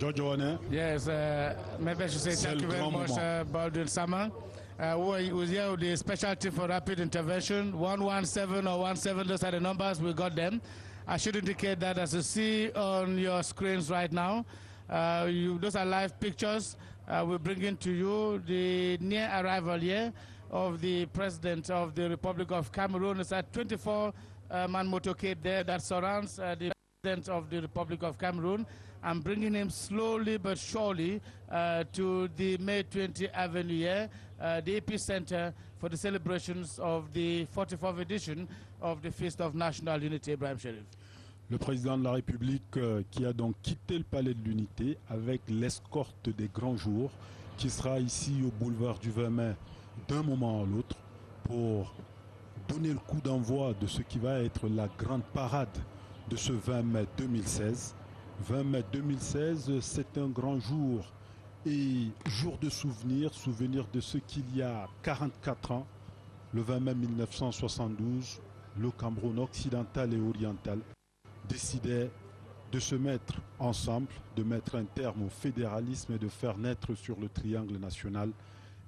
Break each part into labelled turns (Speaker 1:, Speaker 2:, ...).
Speaker 1: Giorgio Wane.
Speaker 2: Yes, maybe I should say thank you very much, Baldwin Sama. We was here with the special team for rapid intervention. 117 or 17, those are the numbers, we got them. I should indicate that as you see on your screens right now, those are live pictures. We're bringing to you the near arrival here of the President of the Republic of Cameroon. It's a 24-man motorcade there that surrounds the President of the Republic of Cameroon. I'm bringing him slowly but surely to the May 20 Avenue here, the epicenter for the celebrations of the 44th edition of the Feast of National Unity. Ibrahim Cherif.
Speaker 1: Le président de la République qui a donc quitté le palais de l'Unité avec l'escorte des grands jours, qui sera ici au boulevard du 20 mai d'un moment à l'autre pour donner le coup d'envoi de ce qui va être la grande parade de ce 20 mai 2016. 20 mai 2016, c'est un grand jour et jour de souvenir, souvenir de ce qu'il y a 44 ans, le 20 mai 1972, le Cameroun occidental et oriental décidait de se mettre ensemble, de mettre un terme au fédéralisme et de faire naître sur le triangle national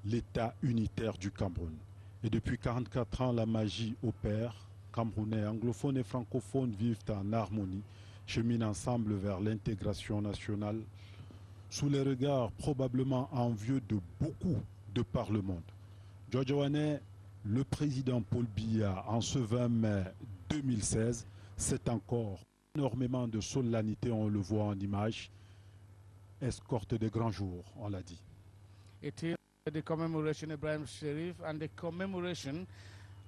Speaker 1: l'État unitaire du Cameroun. Et depuis 44 ans, la magie opère. Camerounais, anglophones et francophones vivent en harmonie, cheminent ensemble vers l'intégration nationale, sous les regards probablement envieux de beaucoup de par le monde. Giorgio Wane, le président Paul Biya, en ce 20 mai 2016, c'est encore énormément de solennité, on le voit en image, escorte des grands jours, on l'a dit.
Speaker 2: It is the commemoration of Ibrahim Cherif and the commemoration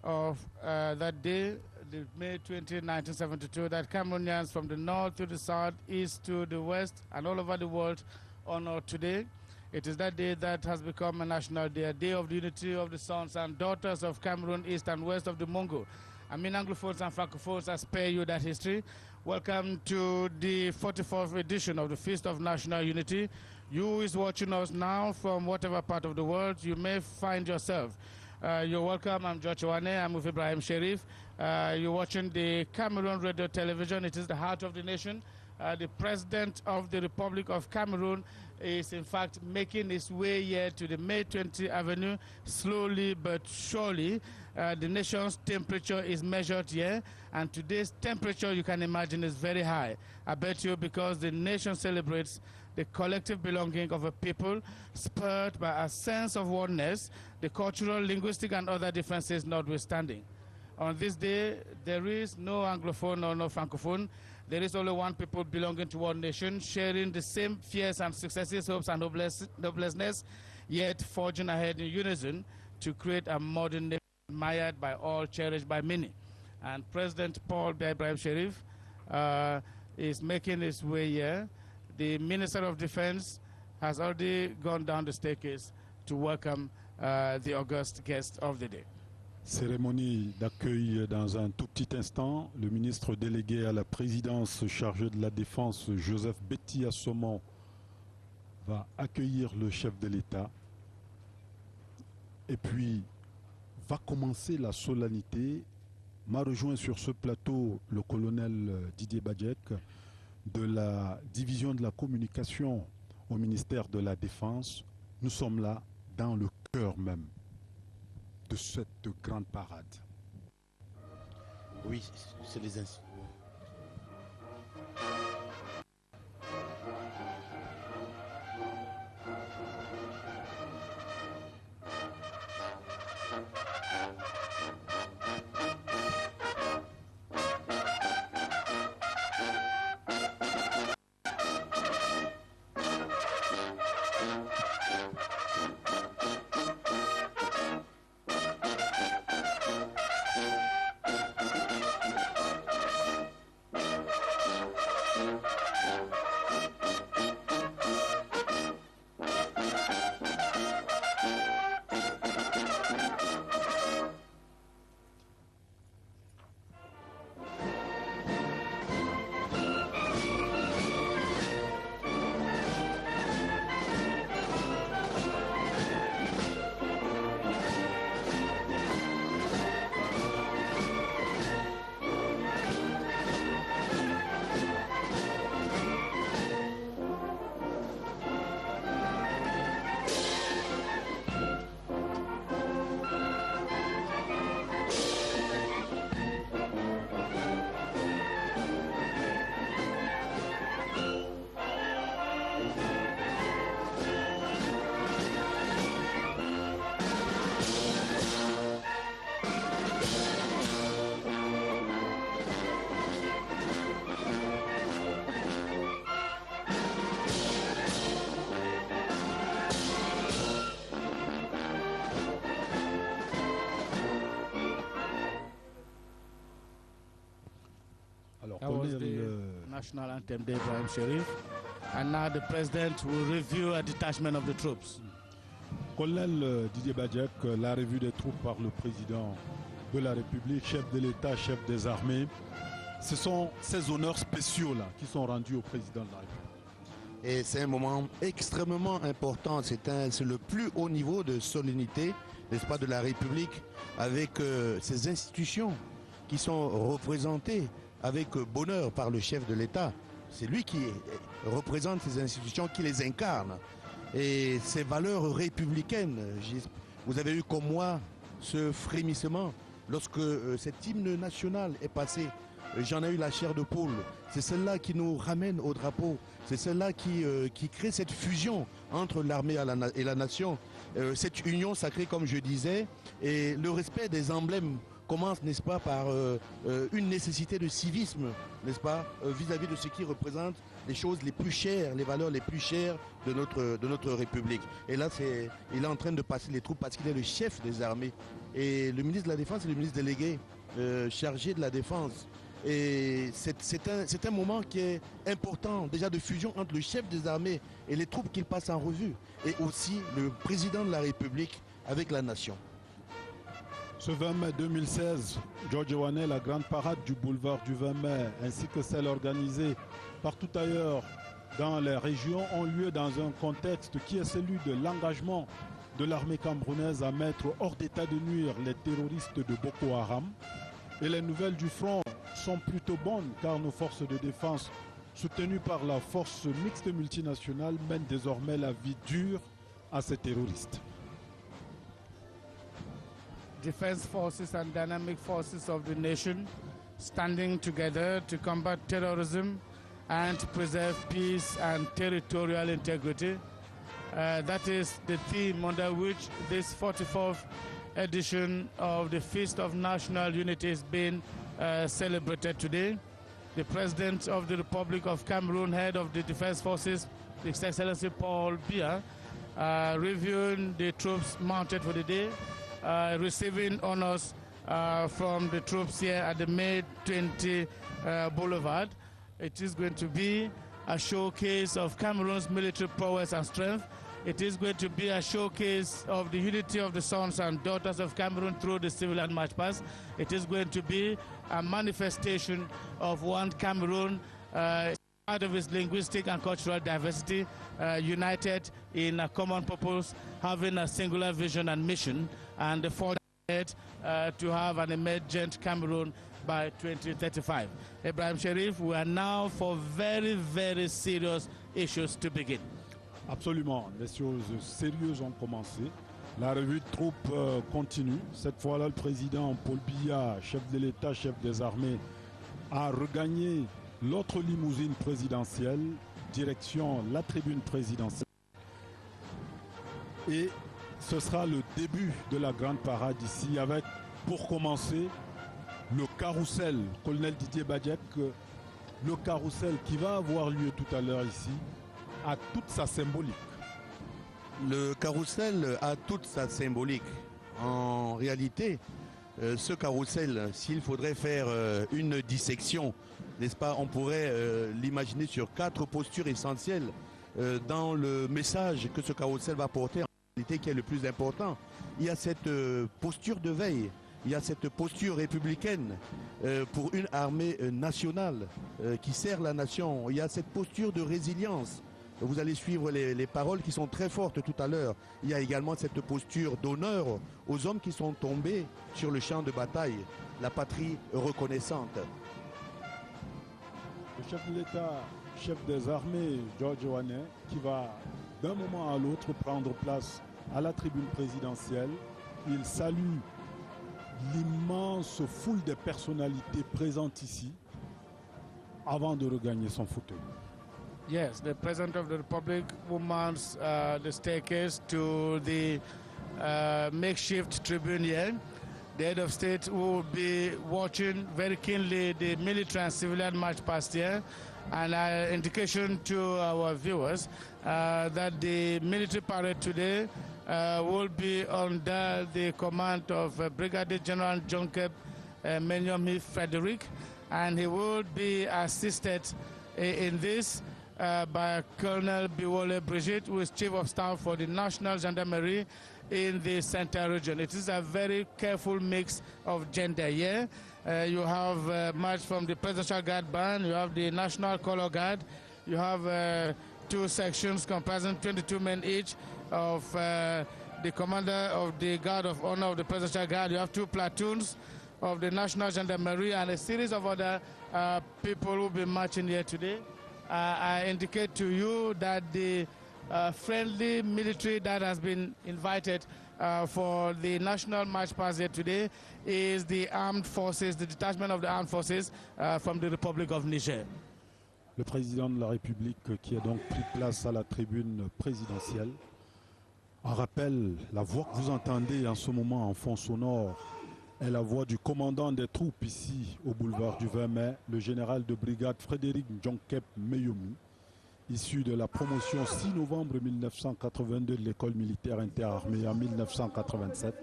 Speaker 2: of that day, the May 20, 1972, that Cameroonians from the north to the south, east to the west, and all over the world honor today. It is that day that has become a national day, a day of the unity of the sons and daughters of Cameroon, east and west of the Mungo. I mean, Anglophones and Francophones, I spare you that history. Welcome to the 44th edition of the Feast of National Unity. You who is watching us now from whatever part of the world you may find yourself. You're welcome. I'm Giorgio Wane. I'm with Ibrahim Cherif. You're watching the Cameroon Radio Television. It is the heart of the nation. The President of the Republic of Cameroon is in fact making his way here to the May 20 Avenue, slowly but surely. The nation's temperature is measured here, and today's temperature, you can imagine, is very high. I bet you, because the nation celebrates the collective belonging of a people spurred by a sense of oneness, the cultural, linguistic, and other differences notwithstanding. On this day, there is no Anglophone or no Francophone. There is only one people belonging to one nation, sharing the same fears and successes, hopes, and hopelessness, yet forging ahead in unison to create a modern nation admired by all, cherished by many. And President Paul Biya Ibrahim Cherif is making his way here. The Minister of Defense has already gone down the staircase to welcome the august guest of the day.
Speaker 1: Cérémonie d'accueil dans un tout petit instant. Le ministre délégué à la présidence chargé de la défense, Joseph Betty Assomon, va accueillir le chef de l'État. Et puis, va commencer la solennité. M'a rejoint sur ce plateau le colonel Didier Badjek de la division de la communication au ministère de la Défense. Nous sommes là dans le cœur même de cette grande parade.
Speaker 3: Oui, c'est les instants.
Speaker 2: national anthem day, Ibrahim Sharif. And now the president will review a detachment of the troops.
Speaker 1: Colonel Didier Badjek, la revue des troupes par le président de la République, chef de l'État, chef des armées. Ce sont ces honneurs spéciaux-là qui sont rendus au président de la République.
Speaker 3: Et c'est un moment extrêmement important. C'est le plus haut niveau de solennité, n'est-ce pas, de la République, avec ces institutions qui sont représentées avec bonheur par le chef de l'État. C'est lui qui représente ces institutions, qui les incarne. Et ces valeurs républicaines, vous avez eu comme moi ce frémissement lorsque cet hymne national est passé. J'en ai eu la chair de poule. C'est celle-là qui nous ramène au drapeau. C'est celle-là qui crée cette fusion entre l'armée et la nation. Cette union sacrée, comme je disais, et le respect des emblèmes commence, n'est-ce pas, par une nécessité de civisme, n'est-ce pas, vis-à-vis de ce qui représente les choses les plus chères, les valeurs les plus chères de notre République. Et là, il est en train de passer les troupes parce qu'il est le chef des armées. Et le ministre de la Défense est le ministre délégué chargé de la Défense. Et c'est un moment qui est important, déjà de fusion entre le chef des armées et les troupes qu'il passe en revue, et aussi le président de la République avec la nation.
Speaker 1: Ce 20 mai 2016, George Wanel, la grande parade du boulevard du 20 mai, ainsi que celle organisée partout ailleurs dans les régions, ont lieu dans un contexte qui est celui de l'engagement de l'armée camerounaise à mettre hors d'état de nuire les terroristes de Boko Haram. Et les nouvelles du front sont plutôt bonnes car nos forces de défense, soutenues par la force mixte multinationale, mènent désormais la vie dure à ces terroristes.
Speaker 2: Defense forces and dynamic forces of the nation standing together to combat terrorism and to preserve peace and territorial integrity. That is the theme under which this 44th edition of the Feast of National Unity is being celebrated today. The President of the Republic of Cameroon, head of the Defense Forces, His Excellency Paul Biya, reviewing the troops mounted for the day, receiving honors from the troops here at the May 20 Boulevard. It is going to be a showcase of Cameroon's military prowess and strength. It is going to be a showcase of the unity of the sons and daughters of Cameroon through the civilian march past. It is going to be a manifestation of one Cameroon, part of its linguistic and cultural diversity, united in a common purpose, having a singular vision and mission, and the forward to have an emergent Cameroon by 2035. Ibrahim Sharif, we are now for very, very serious issues to begin.
Speaker 1: Absolument, les choses sérieuses ont commencé. La revue de troupes continue. Cette fois-là, le président Paul Biya, chef de l'État, chef des armées, a regagné l'autre limousine présidentielle, direction la tribune présidentielle. Et ce sera le début de la grande parade ici, avec, pour commencer, le carrousel, colonel Didier Badjek, le carrousel qui va avoir lieu tout à l'heure ici, a toute sa symbolique.
Speaker 3: Le carrousel a toute sa symbolique. En réalité, ce carrousel, s'il faudrait faire une dissection, n'est-ce pas, on pourrait l'imaginer sur 4 postures essentielles dans le message que ce carrousel va porter, en réalité, qui est le plus important. Il y a cette posture de veille, il y a cette posture républicaine pour une armée nationale qui sert la nation. Il y a cette posture de résilience. Vous allez suivre les paroles qui sont très fortes tout à l'heure. Il y a également cette posture d'honneur aux hommes qui sont tombés sur le champ de bataille, la patrie reconnaissante.
Speaker 1: Le chef de l'État, chef des armées, George Wanel, qui va d'un moment à l'autre prendre place à la tribune présidentielle. Il salue l'immense foule de personnalités présentes ici avant de regagner son fauteuil.
Speaker 2: Yes, the President of the Republic will mount the staircase to the makeshift tribune here. The head of state will be watching very keenly the military and civilian march past here, and indication to our viewers that the military parade today will be under the command of Brigadier General John Kep Menyomi Frederick, and he will be assisted in this by Colonel Biwole Brigitte, who is Chief of Staff for the National Gendarmerie in the Central Region. It is a very careful mix of gender here. You have march from the Presidential Guard Band, you have the National Color Guard, you have 2 sections comprising 22 men each of the commander of the Guard of Honor of the Presidential Guard. You have 2 platoons of the National Gendarmerie and a series of other people who will be marching here today. I indicate to you that the friendly military that has been invited for the national march past here today is the armed forces, the detachment of the armed forces from the Republic of Niger.
Speaker 1: Le président de la République qui a donc pris place à la tribune présidentielle. En rappel, la voix que vous entendez en ce moment en fond sonore est la voix du commandant des troupes ici au boulevard du 20 mai, le général de brigade Frédéric Djonkep Meyomu, issu de la promotion 6 novembre 1982 de l'école militaire interarmée en 1987.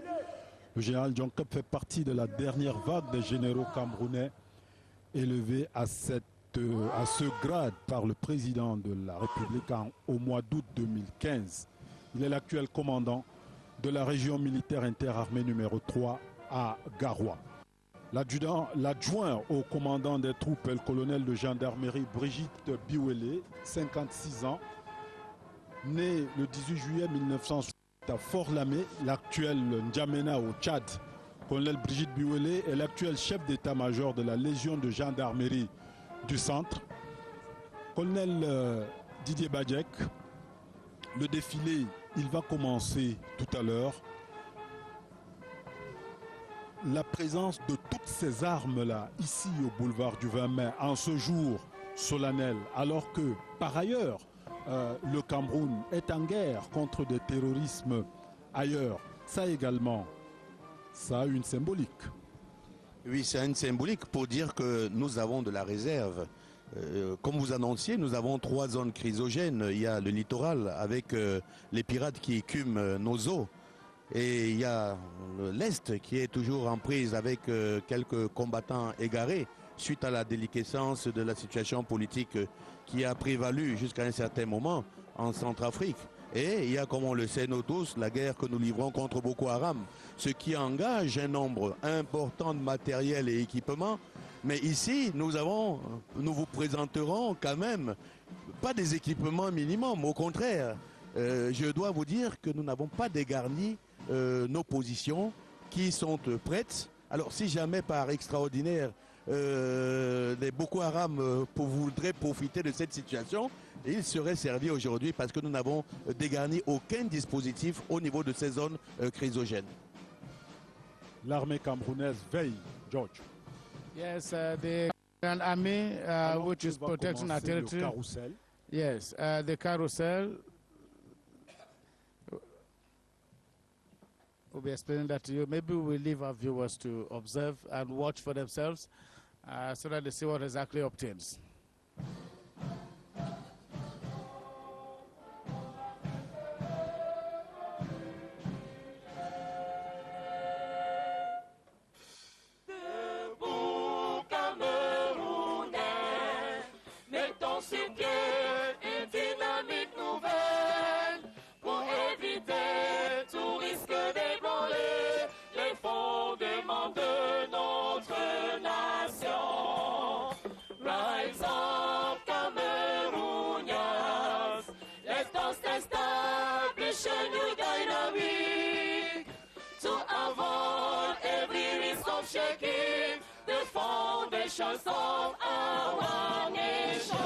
Speaker 1: Le général Djonkep fait partie de la dernière vague des généraux camerounais élevés à ce grade par le président de la République au mois d'août 2015. Il est l'actuel commandant de la région militaire interarmée numéro 3 à Garoua. L'adjoint au commandant des troupes est le colonel de gendarmerie Brigitte Biwele, 56 ans, né le 18 juillet 1960 à Fort-Lamé, l'actuel N'Djamena au Tchad. Colonel Brigitte Biwele est l'actuel chef d'état-major de la Légion de gendarmerie du centre. Colonel Didier Badjek, le défilé, il va commencer tout à l'heure. La présence de toutes ces armes-là, ici au boulevard du 20 mai, en ce jour solennel, alors que, par ailleurs, le Cameroun est en guerre contre des terrorismes ailleurs, ça également, ça a une symbolique.
Speaker 3: Oui, c'est une symbolique pour dire que nous avons de la réserve. Comme vous annonciez, nous avons 3 zones chrysogènes. Il y a le littoral avec les pirates qui écument nos eaux. Et il y a l'Est qui est toujours en prise avec quelques combattants égarés suite à la déliquescence de la situation politique qui a prévalu jusqu'à un certain moment en Centrafrique. Et il y a, comme on le sait nous tous, la guerre que nous livrons contre Boko Haram, ce qui engage un nombre important de matériel et équipements. Mais ici, nous vous présenterons quand même pas des équipements minimums, au contraire. Je dois vous dire que nous n'avons pas dégarni nos positions qui sont prêtes. Alors si jamais par extraordinaire les Boko Haram voudraient profiter de cette situation, ils seraient servis aujourd'hui parce que nous n'avons dégarni aucun dispositif au niveau de ces zones chrysogènes.
Speaker 1: L'armée camerounaise veille, George.
Speaker 2: Yes, the army which is protecting our territory. Yes, the carousel. We'll be explaining that to you. Maybe we'll leave our viewers to observe and watch for themselves so that they see what exactly obtains.
Speaker 4: Of our nation.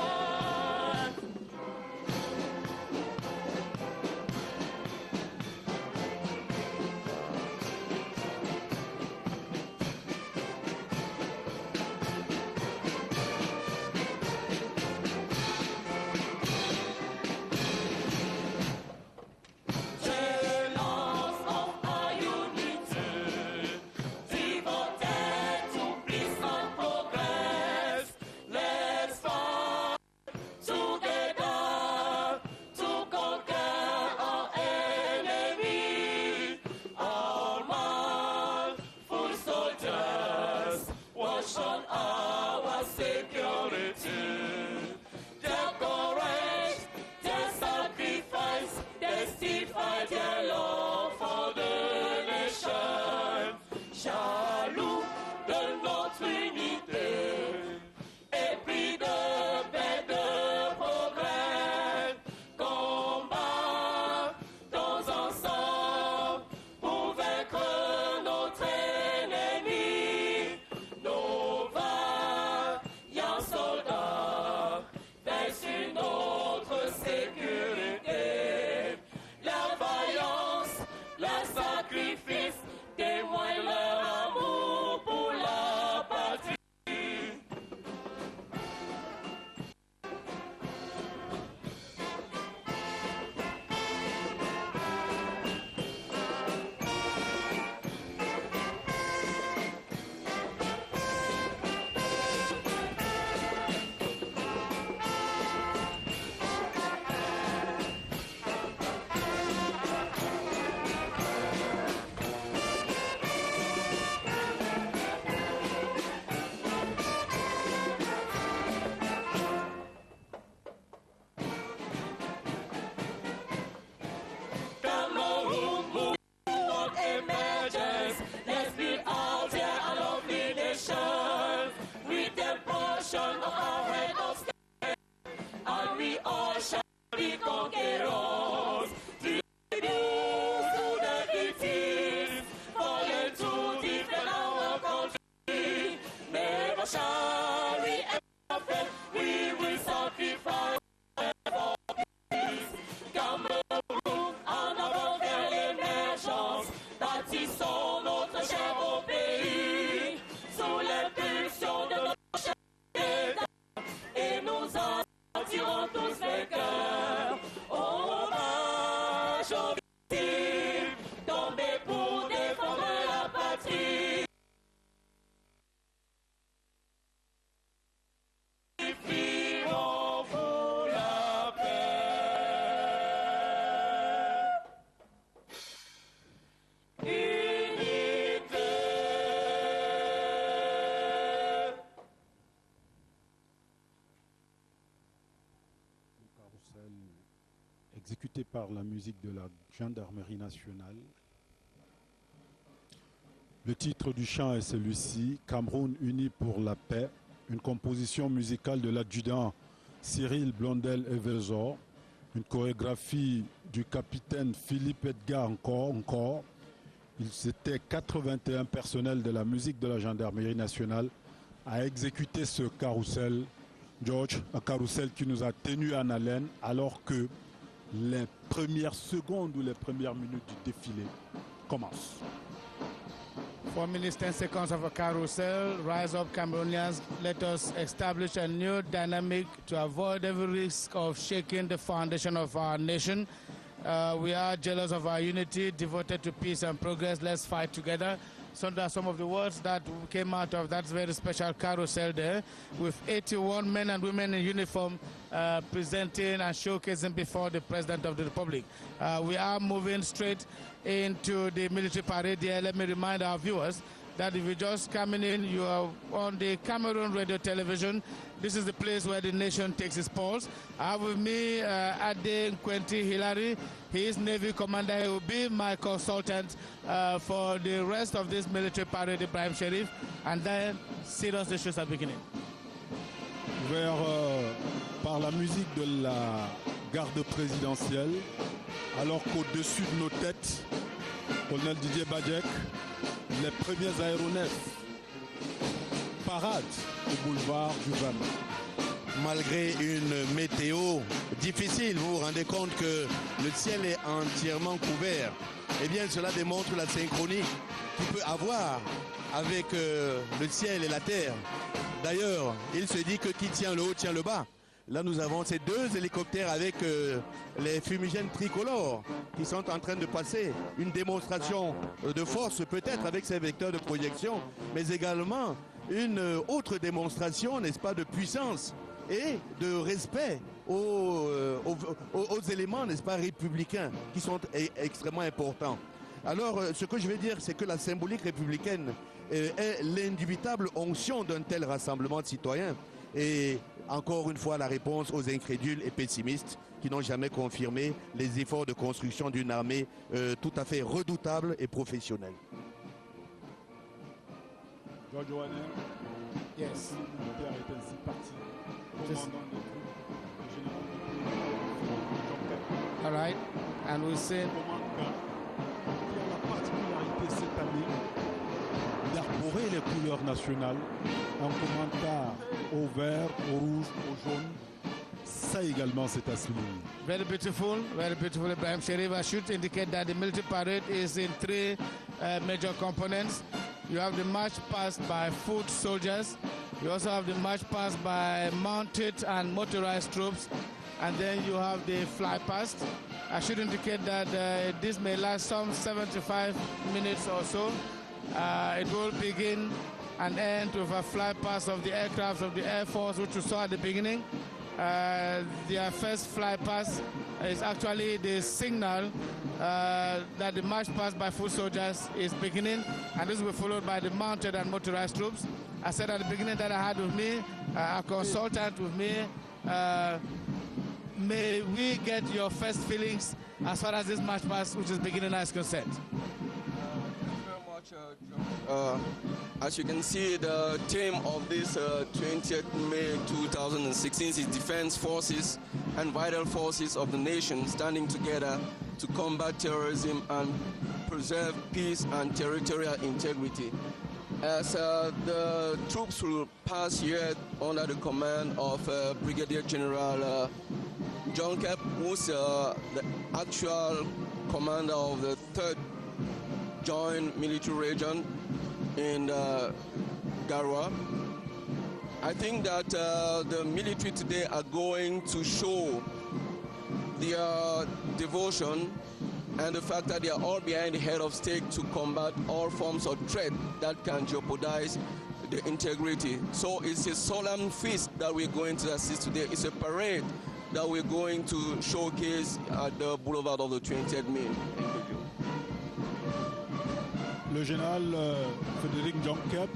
Speaker 4: we all shall be conquerors. The news to the defeat, fallen to defend our country. Never shall we ever fail, we will sacrifice for peace. Cameroun, en avant vers l'émergence, bâtissons notre cher beau pays, sous l'impulsion de notre cher État, et nous en sortirons tous vainqueurs. Hommage aux victimes, tombés pour défendre la patrie. Firons pour la paix. Unité.
Speaker 1: Le carrousel exécuté par la musique de la Gendarmerie nationale. Le titre du chant est celui-ci, Cameroun uni pour la paix, une composition musicale de l'adjudant Cyril Blondel-Everzor, une chorégraphie du capitaine Philippe Edgar encore. Ils étaient 81 personnels de la musique de la Gendarmerie nationale à exécuter ce carrousel, George, un carrousel qui nous a tenus en haleine alors que les premières secondes ou les premières minutes du défilé commencent.
Speaker 2: 4 minutes, 10 seconds of a carousel. Rise up, Cameroonians. Let us establish a new dynamic to avoid every risk of shaking the foundation of our nation. We are jealous of our unity, devoted to peace and progress. Let's fight together. So there are some of the words that came out of that very special carousel there, with 81 men and women in uniform presenting and showcasing before the President of the Republic. We are moving straight into the military parade here. Let me remind our viewers that if you're just coming in, you are on the Cameroon Radio Television. This is the place where the nation takes its pulse. I have with me Ade Nkwenti Hilary. He is Navy Commander. He will be my consultant for the rest of this military parade, Ibrahim Sherif. And then serious issues are beginning.
Speaker 1: Par la musique de la garde présidentielle, alors qu'au-dessus de nos têtes, colonel Didier Badjek, les premiers aéronefs paradent au boulevard du 20 mai.
Speaker 3: Malgré une météo difficile, vous vous rendez compte que le ciel est entièrement couvert. Eh bien, cela démontre la synchronie qu'il peut avoir avec le ciel et la terre. D'ailleurs, il se dit que qui tient le haut tient le bas. Là, nous avons ces deux hélicoptères avec les fumigènes tricolores qui sont en train de passer. Une démonstration de force peut-être avec ces vecteurs de projection, mais également une autre démonstration, n'est-ce pas, de puissance et de respect aux éléments, n'est-ce pas, républicains qui sont extrêmement importants. Alors, ce que je veux dire, c'est que la symbolique républicaine est l'indubitable onction d'un tel rassemblement de citoyens. Et encore une fois, la réponse aux incrédules et pessimistes qui n'ont jamais confirmé les efforts de construction d'une armée tout à fait redoutable et professionnelle.
Speaker 1: George Owanen,
Speaker 2: Yes.
Speaker 1: le militaire est ainsi parti.
Speaker 2: Just-
Speaker 1: Commandant des troupes, le général
Speaker 2: All right. And we say,
Speaker 1: commandant qui a la particularité cette année d'arborer les couleurs nationales, un commentaire au vert, au rouge, au jaune. Ça également, c'est à souligner.
Speaker 2: very beautiful, Ibrahim Sherif. I should indicate that the military parade is in 3 major components. You have the march past by foot soldiers. You also have the march past by mounted and motorized troops. And then you have the fly past. I should indicate that this may last some 75 minutes or so. It will begin and end with a fly past of the aircraft of the Air Force, which you saw at the beginning. Their first fly past is actually the signal that the march past by foot soldiers is beginning, and this will be followed by the mounted and motorized troops. I said at the beginning that I had with me a consultant with me. May we get your first feelings as far as this march past, which is beginning, is concerned?
Speaker 5: As you can see, the theme of this 20th May 2016 is Defense Forces and vital forces of the nation standing together to combat terrorism and preserve peace and territorial integrity. As the troops will pass here under the command of Brigadier General John Kep, who's the actual commander of the 3rd Joint Military Region in Garwa. I think that the military today are going to show their devotion and the fact that they are all behind the head of state to combat all forms of threat that can jeopardize the integrity. So it's a solemn feast that we're going to assist today. It's a parade that we're going to showcase at the Boulevard of the 20th May. Thank you.
Speaker 1: Le général Frédéric John Kep,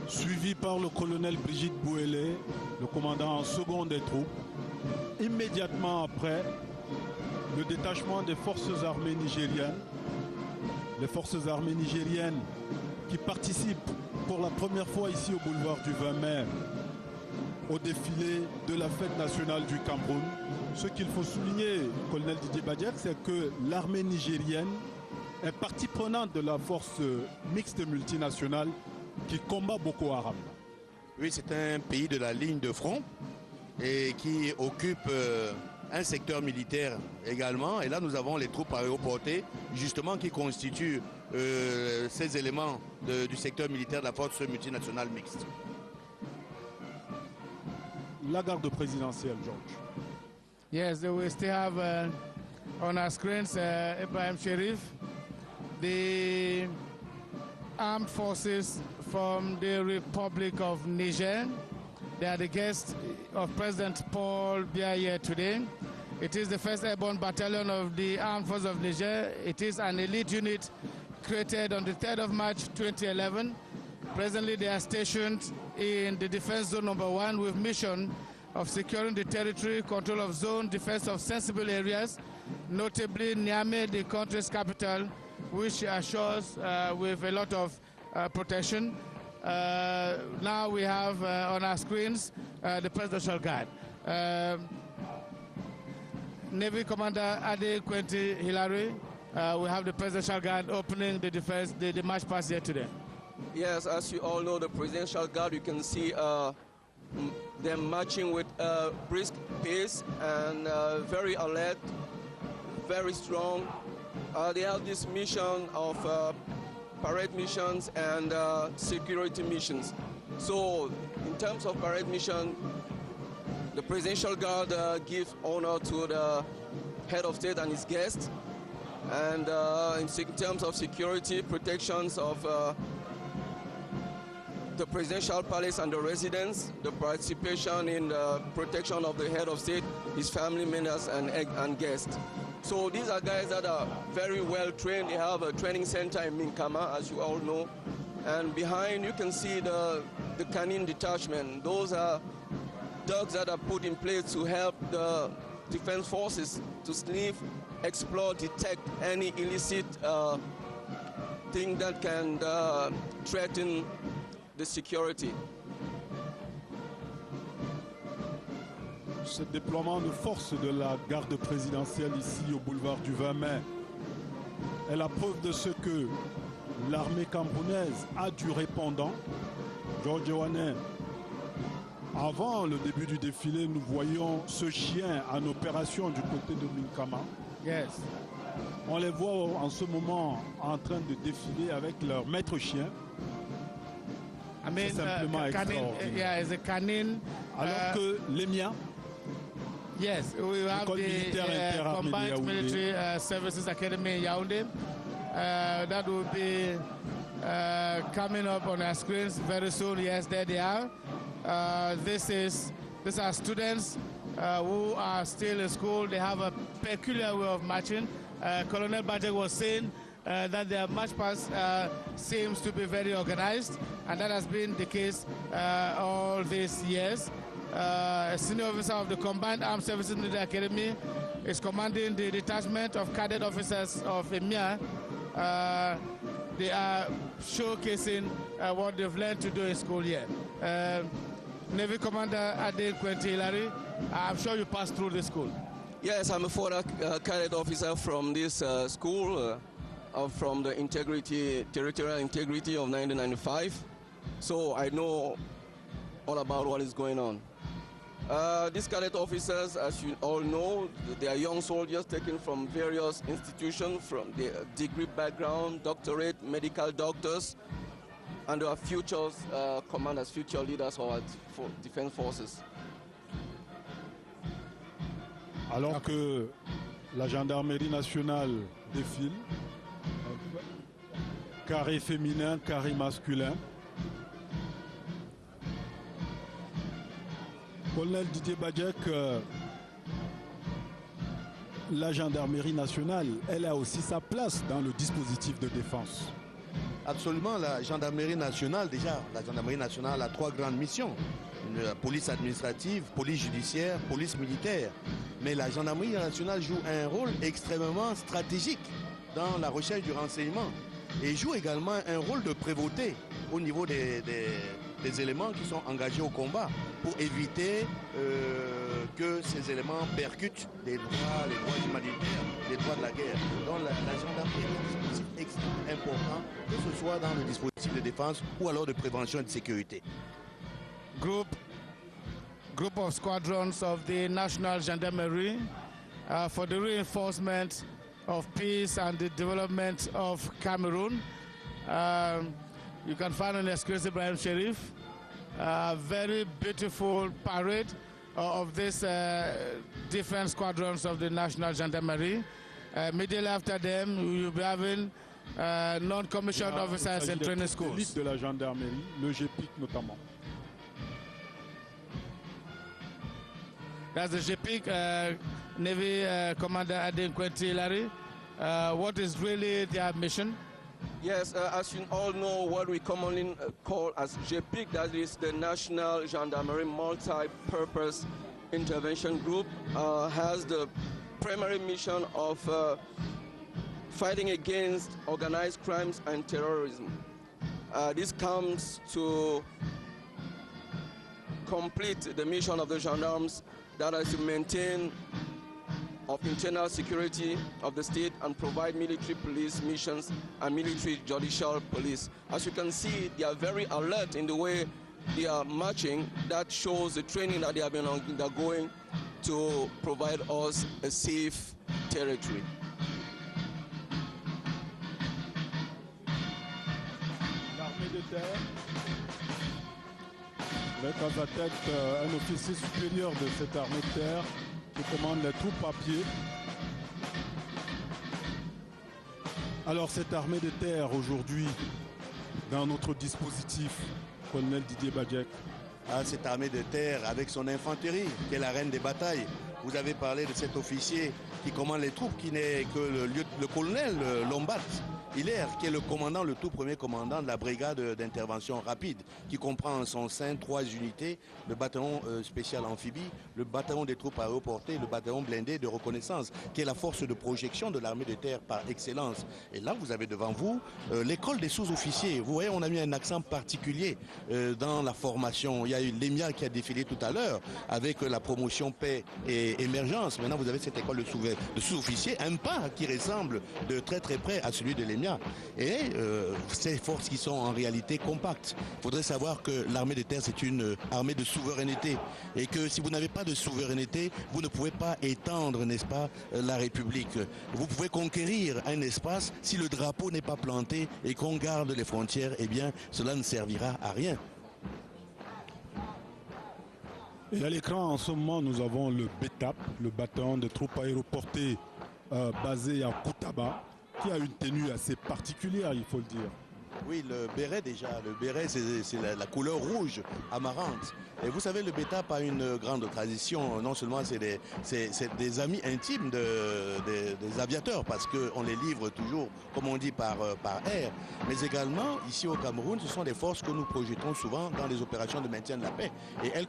Speaker 1: suivi par le colonel Brigitte Bouélé, le commandant en second des troupes, immédiatement après le détachement des forces armées nigériennes. Les forces armées nigériennes qui participent pour la première fois ici au boulevard du 20 mai au défilé de la fête nationale du Cameroun. Ce qu'il faut souligner, colonel Didier Badiak, c'est que l'armée nigérienne est partie prenante de la force mixte multinationale qui combat Boko Haram.
Speaker 3: Oui, c'est un pays de la ligne de front et qui occupe un secteur militaire également. Et là, nous avons les troupes aéroportées, justement, qui constituent ces éléments du secteur militaire de la force multinationale mixte.
Speaker 1: La garde présidentielle, George.
Speaker 2: Yes, we still have on our screens Ibrahim Sherif, the armed forces from the Republic of Niger. They are the guests of President Paul Biya here today. It is the 1st Airborne Battalion of the Armed Forces of Niger. It is an elite unit created on the 3rd of March 2011. Presently, they are stationed in the Defense Zone number 1 with mission of securing the territory, control of zone, defense of sensible areas, notably Niamey, the country's capital, which assures with a lot of protection. Now we have on our screens the Presidential Guard. Navy Commander Ade Quentin Hilary, we have the Presidential Guard opening the defense, the march past here today.
Speaker 5: Yes, as you all know, the Presidential Guard, you can see them marching with brisk pace and very alert, very strong. They have this mission of parade missions and security missions. So in terms of parade mission, the Presidential Guard gives honor to the head of state and his guests. And in terms of security, protections of the Presidential Palace and the residents, the participation in the protection of the head of state, his family members and guests. So these are guys that are very well trained. They have a training center in Minkama, as you all know. And behind you can see the canine detachment. Those are dogs that are put in place to help the defense forces to sniff, explore, detect any illicit thing that can threaten the security.
Speaker 1: Ce déploiement de force de la garde présidentielle ici au boulevard du 20 mai est la preuve de ce que l'armée camerounaise a du répondant. George Ewanet, avant le début du défilé, nous voyions ce chien en opération du côté de Minkama.
Speaker 2: Yes.
Speaker 1: On les voit en ce moment en train de défiler avec leur maître chien.
Speaker 2: I mean,
Speaker 1: simplement extraordinaire.
Speaker 2: yeah, it's a canine.
Speaker 1: Alors que les miens,
Speaker 2: yes, we have the Combined Military Services Academy in Yaoundé. That will be coming up on our screens very soon. Yes, there they are. These are students who are still in school. They have a peculiar way of marching. Colonel Bajek was saying that their march past seems to be very organized, and that has been the case all these years. A senior officer of the Combined Armed Services Military Academy is commanding the detachment of cadet officers of EMIA. They are showcasing what they've learned to do in school here. Navy Commander Ade Quentin Hilary, I'm sure you passed through the school.
Speaker 5: Yes, I'm a former cadet officer from this school, from the territorial integrity of 1995. So I know all about what is going on. These cadet officers, as you all know, they are young soldiers taken from various institutions, from their degree background, doctorate, medical doctors, and they are future commanders, future leaders of our defense forces.
Speaker 1: Alors que la gendarmerie nationale défile, carré féminin, carré masculin. Colonel Didier Badjek, la gendarmerie nationale, elle a aussi sa place dans le dispositif de défense.
Speaker 3: Absolument, la gendarmerie nationale, déjà, la gendarmerie nationale a 3 grandes missions. La police administrative, police judiciaire, police militaire. Mais la gendarmerie nationale joue un rôle extrêmement stratégique dans la recherche du renseignement et joue également un rôle de prévôté au niveau des éléments qui sont engagés au combat pour éviter que ces éléments percutent les droits humanitaires, les droits de la guerre. Donc la gendarmerie est un dispositif extrêmement important, que ce soit dans le dispositif de défense ou alors de prévention et de sécurité.
Speaker 2: Group of squadrons of the National Gendarmerie for the reinforcement of peace and the development of Cameroon. You can find on the screen Ibrahim Sherif, a very beautiful parade of these different squadrons of the National Gendarmerie. Immediately after them, you'll be having non-commissioned officers in training schools.
Speaker 1: L'élite de la gendarmerie, le GPIC notamment.
Speaker 2: That's the GPIC, Navy Commander Ade Quentin Hilary. What is really their mission?
Speaker 5: Yes, as you all know, what we commonly call as GPIC, that is the National Gendarmerie Multi-Purpose Intervention Group, has the primary mission of fighting against organized crimes and terrorism. This comes to complete the mission of the gendarmes, that is to maintain of internal security of the state and provide military police missions and military judicial police. As you can see, they are very alert in the way they are marching. That shows the training that they have been undergoing to provide us a safe territory.
Speaker 1: L'armée de terre, avec à sa tête un officier supérieur de cette armée de terre qui commande les troupes à pied. Alors cette armée de terre aujourd'hui, dans notre dispositif, colonel Didier Badjek.
Speaker 3: Cette armée de terre avec son infanterie, qui est la reine des batailles. Vous avez parlé de cet officier qui commande les troupes, qui n'est que le colonel Lombat Hilaire, qui est le commandant, le tout premier commandant de la brigade d'intervention rapide, qui comprend en son sein 3 unités, le bataillon spécial amphibie, le bataillon des troupes aéroportées, le bataillon blindé de reconnaissance, qui est la force de projection de l'armée de terre par excellence. Et là, vous avez devant vous l'école des sous-officiers. Vous voyez, on a mis un accent particulier dans la formation. Il y a eu l'EMIA qui a défilé tout à l'heure avec la promotion paix et émergence. Maintenant, vous avez cette école de sous-officiers, un pas qui ressemble de très très près à celui de l'EMIA. Et ces forces qui sont en réalité compactes. Il faudrait savoir que l'armée de terre, c'est une armée de souveraineté. Et que si vous n'avez pas de souveraineté, vous ne pouvez pas étendre, n'est-ce pas, la République. Vous pouvez conquérir un espace, si le drapeau n'est pas planté et qu'on garde les frontières, eh bien, cela ne servira à rien.
Speaker 1: Et à l'écran, en ce moment, nous avons le BETAP, le bataillon de troupes aéroportées basé à Koutaba, qui a une tenue assez particulière, il faut le dire.
Speaker 3: Oui, le béret déjà. Le béret, c'est la couleur rouge amarante. Et vous savez, le BETAP a une grande tradition. Non seulement c'est des amis intimes des aviateurs, parce qu'on les livre toujours, comme on dit, par air. Mais également, ici au Cameroun, ce sont des forces que nous projetons souvent dans les opérations de maintien de la paix. Et elles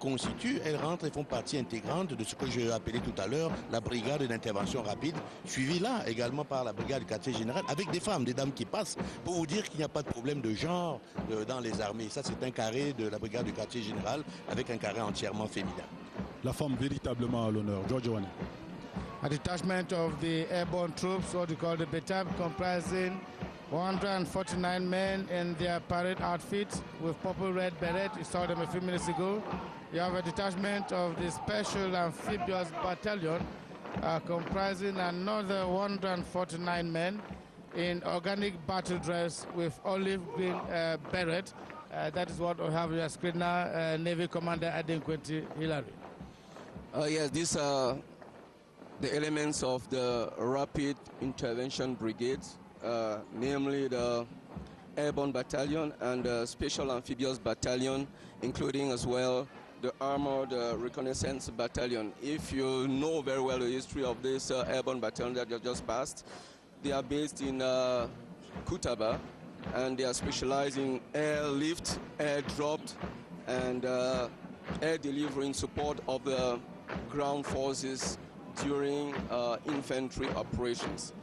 Speaker 3: rentrent et font partie intégrante de ce que j'ai appelé tout à l'heure la brigade d'intervention rapide, suivie là également par la brigade du quartier général, avec des femmes, des dames qui passent, pour vous dire qu'il n'y a pas de problème de genre dans les armées. Ça, c'est un carré de la brigade du quartier général avec un carré entièrement féminin.
Speaker 1: La femme véritablement à l'honneur. George Wane.
Speaker 2: A detachment of the airborne troops, what we call the BETAP, comprising 149 men in their parade outfits with purple red beret. You saw them a few minutes ago. You have a detachment of the Special Amphibious Battalion, comprising another 149 men in organic battle dress with olive green beret. That is what we have on your screen now, Navy Commander Adequenti Hillary.
Speaker 5: Yes, these are the elements of the Rapid Intervention Brigades, namely the Airborne Battalion and the Special Amphibious Battalion, including as well the Armored Reconnaissance Battalion. If you know very well the history of this Airborne Battalion that you just passed, they are based in Kutaba, and they are specialized in airlift, air dropped, and air delivery in support of the ground forces during infantry operations.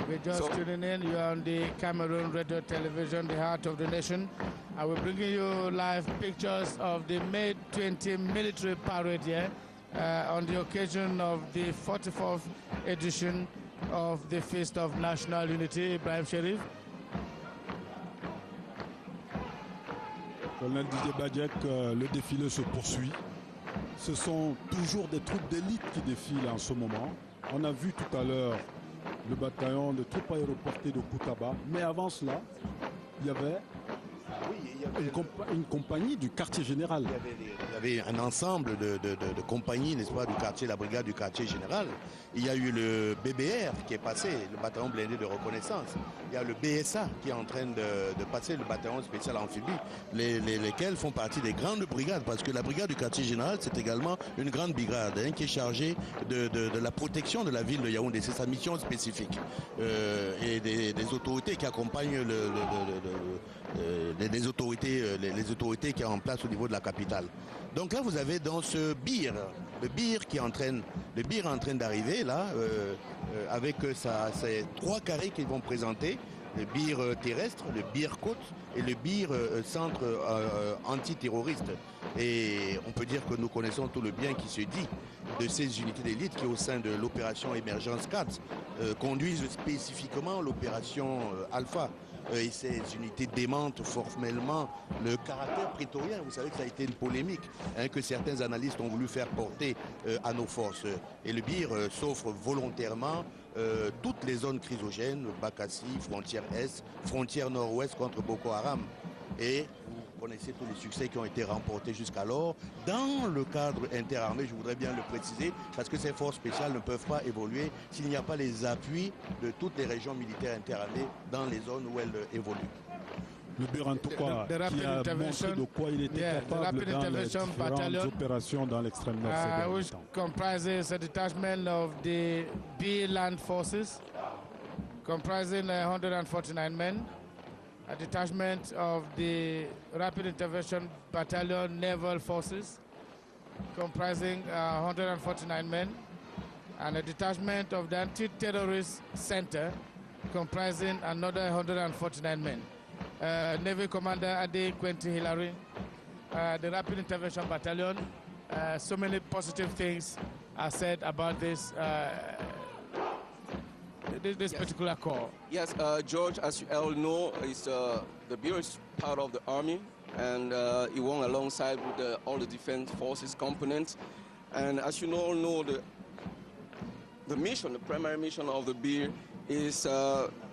Speaker 2: We're just tuning in. You're on the Cameroon Radio Television, the heart of the nation. And we're bringing you live pictures of the May 20 military parade here on the occasion of the 44th edition of the Feast of National Unity. Ibrahim Sherif.
Speaker 1: Colonel Didier Badjek, le défilé se poursuit. Ce sont toujours des troupes d'élite qui défilent en ce moment. On a vu tout à l'heure le bataillon de troupes aéroportées de Koutaba. Mais avant cela, il y avait une compagnie du quartier général.
Speaker 3: Il y avait un ensemble de compagnies, n'est-ce pas, du quartier, la brigade du quartier général. Il y a eu le BBR qui est passé, le bataillon blindé de reconnaissance. Il y a le BSA qui est en train de passer, le bataillon spécial amphibie, lesquels font partie des grandes brigades, parce que la brigade du quartier général, c'est également une grande brigade qui est chargée de la protection de la ville de Yaoundé. C'est sa mission spécifique. Et des autorités qui accompagnent les autorités qui sont en place au niveau de la capitale. Donc là, vous avez dans ce BIR, le BIR est en train d'arriver là, avec ces trois carrés qu'ils vont présenter, le BIR terrestre, le BIR côte et le BIR centre antiterroriste. Et on peut dire que nous connaissons tout le bien qui se dit de ces unités d'élite qui, au sein de l'opération Émergence 4, conduisent spécifiquement l'opération Alpha. Et ces unités démentent formellement le caractère prétorien. Vous savez que ça a été une polémique que certains analystes ont voulu faire porter à nos forces. Et le BIR s'offre volontairement toutes les zones chrysogènes, Bakassi, frontière Est, frontière Nord-Ouest contre Boko Haram. Et vous connaissez tous les succès qui ont été remportés jusqu'alors. Dans le cadre interarmé, je voudrais bien le préciser, parce que ces forces spéciales ne peuvent pas évoluer s'il n'y a pas les appuis de toutes les régions militaires interarmées dans les zones où elles évoluent.
Speaker 1: Le BIR en tout cas, qui a montré de quoi il était capable dans les différentes opérations dans l'extrême nord.
Speaker 2: Which comprises a detachment of the BIR Land Forces, comprising 149 men. A detachment of the Rapid Intervention Battalion Naval Forces, comprising 149 men, and a detachment of the Anti-Terrorist Center, comprising another 149 men. Navy Commander Adequenti Hillary, the Rapid Intervention Battalion, so many positive things are said about this this particular corps.
Speaker 5: Yes, George, as you all know, the BIR is part of the army, and it won alongside with all the defense forces components. And as you all know, the mission, the primary mission of the BIR is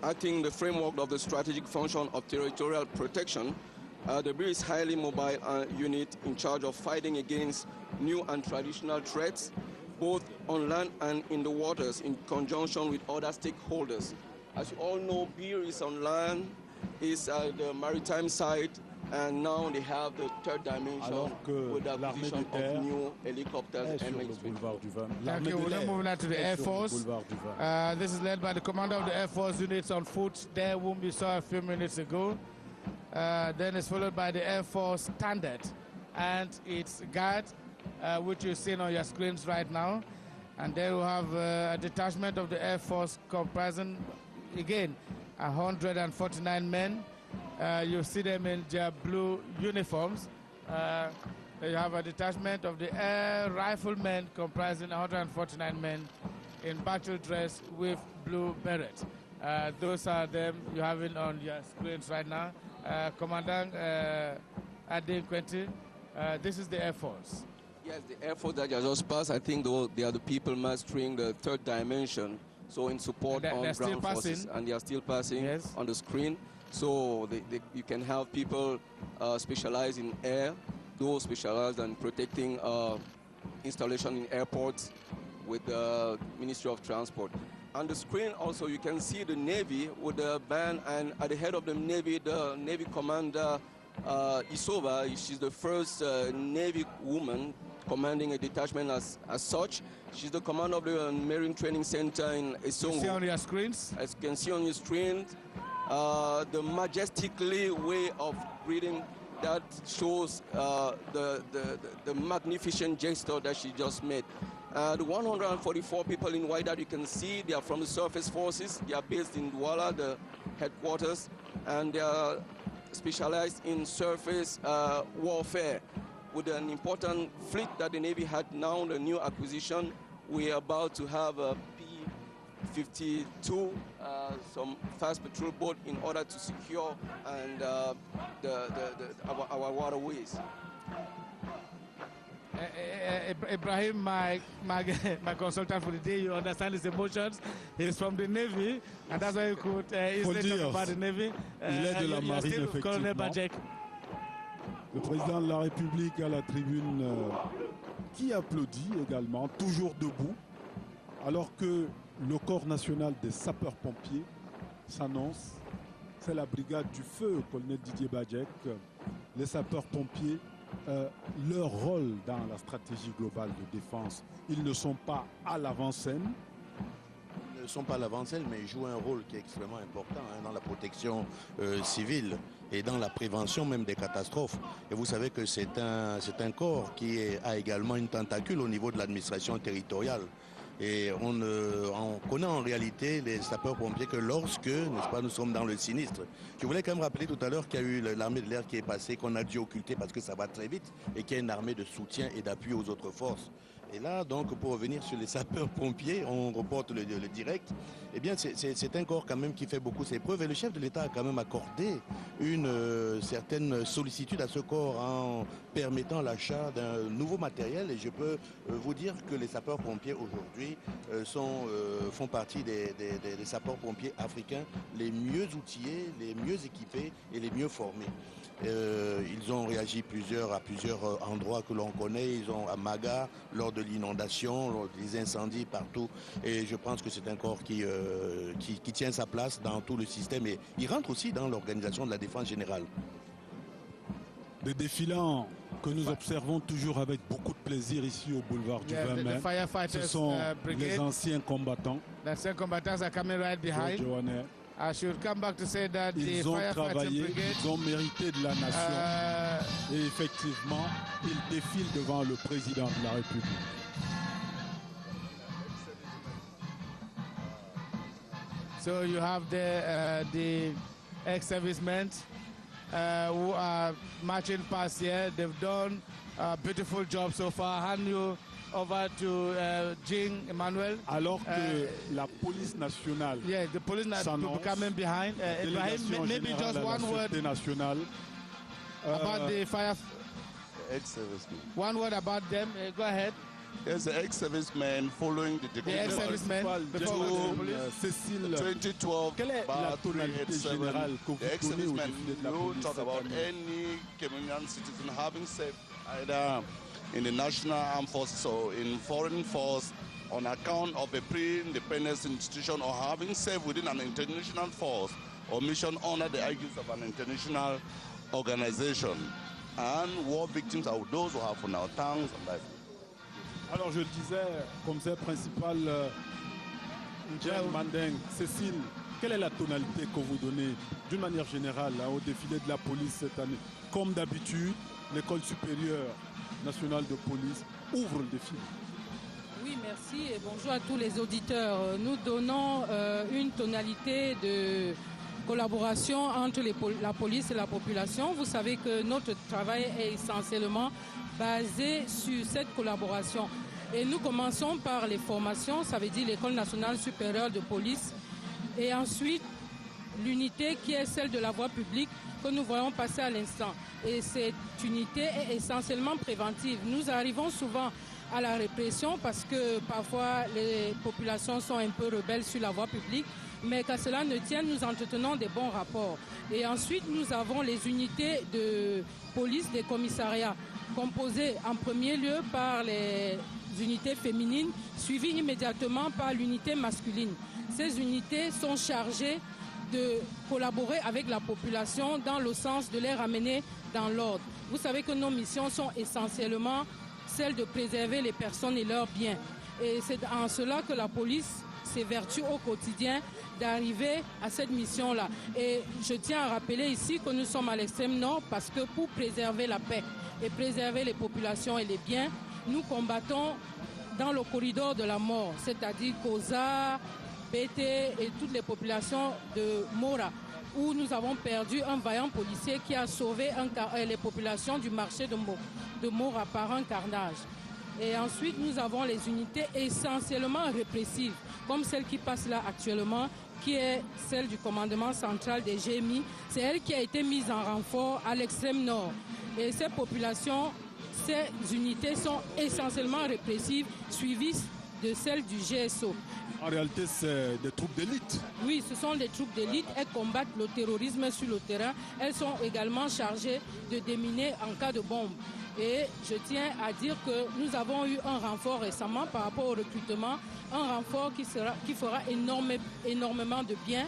Speaker 5: acting the framework of the strategic function of territorial protection. The BIR is a highly mobile unit in charge of fighting against new and traditional threats, both on land and in the waters, in conjunction with other stakeholders. As you all know, BIR is on land, is the maritime side, and now they have the third dimension with the acquisition of new helicopters and mainstream.
Speaker 2: Thank you. We're moving on to the Air Force. This is led by the commander of the Air Force units on foot there, whom we saw a few minutes ago. Then it's followed by the Air Force Standard and its guard which you're seeing on your screens right now. And then we have a detachment of the Air Force comprising, again, 149 men. You see them in their blue uniforms. You have a detachment of the Air Riflemen comprising 149 men in battle dress with blue berets. Those are them you have it on your screens right now. Commandant Adin Quentin, this is the Air Force.
Speaker 5: Yes, the Air Force that just passed, I think they are the people mastering the third dimension. So in support on ground forces, and they are still passing on the screen. So you can have people specialized in air, those specialized in protecting installation in airports with the Ministry of Transport. On the screen also you can see the Navy with the band, and at the head of the Navy Commander Isova. She's the first Navy woman commanding a detachment as such. She's the commander of the Marine Training Center in Esongo.
Speaker 2: See on your screens?
Speaker 5: As you can see on your screen, the majestically way of breathing that shows the magnificent gesture that she just made. The 144 people in white that you can see, they are from the surface forces. They are based in Douala, the headquarters, and they are specialized in surface warfare. With an important fleet that the Navy had now, the new acquisition, we are about to have a P-52, some fast patrol boat in order to secure and our waterways.
Speaker 2: Ibrahim, my consultant for the day, you understand his emotions. He's from the Navy, and that's why you could easily talk about the Navy.
Speaker 1: Il est de la marine, effectivement. Le président de la République à la tribune qui applaudit également, toujours debout, alors que le corps national des sapeurs-pompiers s'annonce. C'est la brigade du feu, colonel Didier Badjek. Les sapeurs-pompiers, leur rôle dans la stratégie globale de défense, ils ne sont pas à l'avant-scène.
Speaker 3: Ils ne sont pas à l'avant-scène, mais ils jouent un rôle qui est extrêmement important dans la protection civile et dans la prévention même des catastrophes. Et vous savez que c'est un corps qui a également une tentacule au niveau de l'administration territoriale. Et on connaît en réalité les sapeurs-pompiers que lorsque, n'est-ce pas, nous sommes dans le sinistre. Je voulais quand même rappeler tout à l'heure qu'il y a eu l'armée de l'air qui est passée, qu'on a dû occulter parce que ça va très vite, et qu'il y a une armée de soutien et d'appui aux autres forces. Et là, donc, pour revenir sur les sapeurs-pompiers, on reporte le direct. Eh bien, c'est un corps quand même qui fait beaucoup ses preuves. Et le chef de l'État a quand même accordé une certaine sollicitude à ce corps en permettant l'achat d'un nouveau matériel. Et je peux vous dire que les sapeurs-pompiers aujourd'hui font partie des sapeurs-pompiers africains les mieux outillés, les mieux équipés et les mieux formés. Ils ont réagi à plusieurs endroits que l'on connaît. Ils ont à Maga, lors de l'inondation, lors des incendies partout. Et je pense que c'est un corps qui tient sa place dans tout le système. Et il rentre aussi dans l'organisation de la défense générale.
Speaker 1: Des défilants que nous observons toujours avec beaucoup de plaisir ici au boulevard du 20 mai. Ce sont les anciens combattants.
Speaker 2: The ancien combatants are coming right behind. I should come back to say that
Speaker 1: ils ont travaillé, ils ont mérité de la nation. Et effectivement, ils défilent devant le président de la République.
Speaker 2: So you have the ex-servicemen who are marching past here. They've done a beautiful job so far. Hand you over to Jean Emmanuel.
Speaker 1: Alors que la police nationale,
Speaker 2: yeah, the police nationale coming behind. Ibrahim, maybe just one word
Speaker 1: nationale,
Speaker 2: about the fire.
Speaker 6: Ex-servicemen.
Speaker 2: One word about them. Go ahead.
Speaker 6: There's the ex-servicemen following the decree.
Speaker 2: The ex-servicemen.
Speaker 1: Cécile,
Speaker 6: 2012.
Speaker 1: quelle est la tonalité générale que vous donnez au défilé de la police?
Speaker 6: Talk about any Cameroonian citizen having served either in the national armed forces or in foreign force on account of a pre-independence institution or having served within an international force or mission under the aegis of an international organization. And war victims are those who have on our tongues and life.
Speaker 1: Alors je le disais, commissaire principal Jean Mandeng, Cécile, quelle est la tonalité que vous donnez d'une manière générale au défilé de la police cette année? Comme d'habitude, l'école supérieure nationale de police ouvre le défilé.
Speaker 7: Oui, merci et bonjour à tous les auditeurs. Nous donnons une tonalité de collaboration entre la police et la population. Vous savez que notre travail est essentiellement basé sur cette collaboration. Et nous commençons par les formations, ça veut dire l'École nationale supérieure de police. Et ensuite, l'unité qui est celle de la voie publique que nous voyons passer à l'instant. Et cette unité est essentiellement préventive. Nous arrivons souvent à la répression parce que parfois les populations sont un peu rebelles sur la voie publique, mais qu'à cela ne tienne, nous entretenons des bons rapports. Et ensuite, nous avons les unités de police des commissariats, composées en premier lieu par les unités féminines, suivies immédiatement par l'unité masculine. Ces unités sont chargées de collaborer avec la population dans le sens de les ramener dans l'ordre. Vous savez que nos missions sont essentiellement celle de préserver les personnes et leurs biens. Et c'est en cela que la police s'évertue au quotidien d'arriver à cette mission-là. Et je tiens à rappeler ici que nous sommes à l'extrême nord parce que pour préserver la paix et préserver les populations et les biens, nous combattons dans le corridor de la mort, c'est-à-dire Koza, BT et toutes les populations de Mora, où nous avons perdu un vaillant policier qui a sauvé les populations du marché de Mora par un carnage. Et ensuite, nous avons les unités essentiellement répressives, comme celle qui passe là actuellement, qui est celle du commandement central des GMI. C'est elle qui a été mise en renfort à l'extrême nord. Et ces populations, ces unités sont essentiellement répressives, suivies de celles du GSO.
Speaker 1: En réalité, c'est des troupes d'élite.
Speaker 7: Oui, ce sont des troupes d'élite. Elles combattent le terrorisme sur le terrain. Elles sont également chargées de déminer en cas de bombe. Et je tiens à dire que nous avons eu un renfort récemment par rapport au recrutement, un renfort qui fera énormément de bien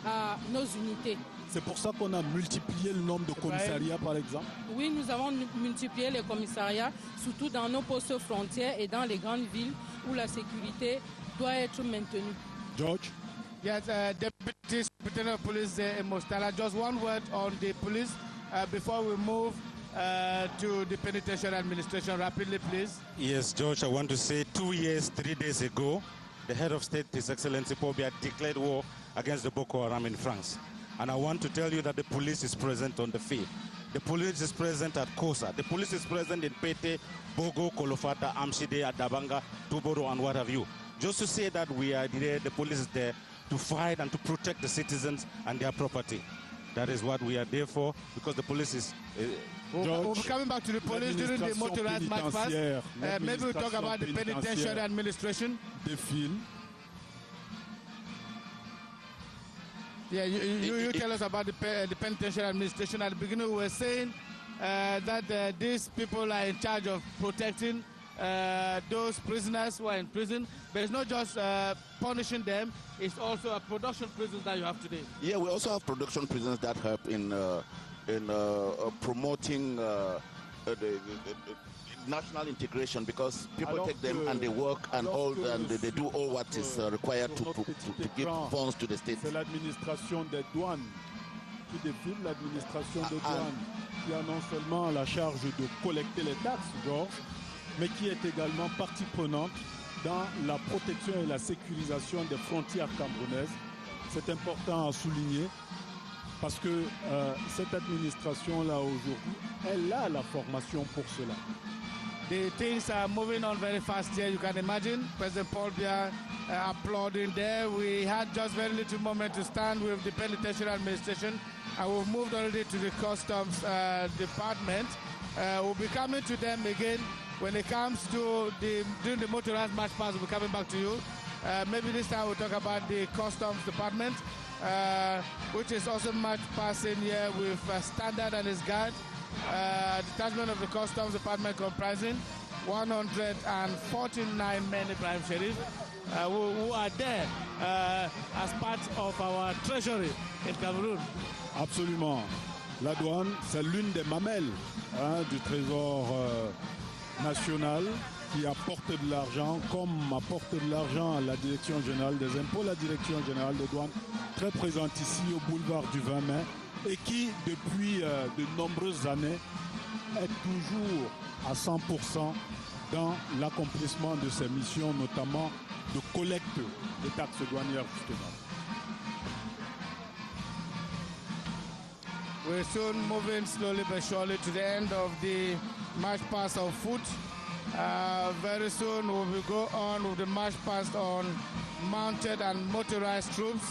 Speaker 7: à nos unités.
Speaker 1: C'est pour ça qu'on a multiplié le nombre de commissariats, par exemple?
Speaker 7: Oui, nous avons multiplié les commissariats, surtout dans nos postes frontières et dans les grandes villes où la sécurité doit être maintenue.
Speaker 1: George?
Speaker 2: Yes, Deputy Superintendent of Police Mostala, just one word on the police before we move to the penitentiary administration rapidly, please.
Speaker 8: Yes, George, I want to say 2 years, 3 days ago, the head of state, His Excellency Paul Biya, declared war against the Boko Haram in France. And I want to tell you that the police is present on the field. The police is present at Kosa. The police is present in Pete, Bogo, Kolofata, Amshide, Adabanga, Tuboro, and what have you. Just to say that we are there, the police is there to fight and to protect the citizens and their property. That is what we are there for, because the police is...
Speaker 2: We'll be coming back to the police during the motorized march past. Maybe we'll talk about the penitentiary administration.
Speaker 1: Défile.
Speaker 2: Yeah, you tell us about the penitentiary administration. At the beginning, we were saying that these people are in charge of protecting those prisoners who are in prison. But it's not just punishing them, it's also a production prisons that you have today.
Speaker 6: Yeah, we also have production prisons that help in promoting the national integration, because people take them and they work and all, and they do all what is required to give funds to the state.
Speaker 1: C'est l'administration des douanes qui défile, l'administration des douanes qui a non seulement la charge de collecter les taxes, Georges, mais qui est également partie prenante dans la protection et la sécurisation des frontières camerounaises. C'est important à souligner parce que cette administration-là aujourd'hui, elle a la formation pour cela.
Speaker 2: The things are moving on very fast here. You can imagine President Paul Biya applauding there. We had just very little moment to stand with the penitentiary administration, and we've moved already to the customs department. We'll be coming to them again when it comes to during the motorized march past. We'll be coming back to you. Maybe this time we'll talk about the customs department, which is also march passing here with Standard and his guard. Detachment of the Customs Department comprising 149 men, Ibrahim Sherif, who are there as part of our treasury in Cameroon.
Speaker 1: Absolument. La douane, c'est l'une des mamelles du trésor national. qui apporte de l'argent, comme apporte de l'argent à la Direction générale des impôts, la Direction générale des douanes, très présente ici au boulevard du 20 mai, et qui, depuis de nombreuses années, est toujours à 100% dans l'accomplissement de ses missions, notamment de collecte des taxes douanières, justement.
Speaker 2: We're soon moving slowly but surely to the end of the march past of foot. Very soon we will go on with the march past on mounted and motorized troops.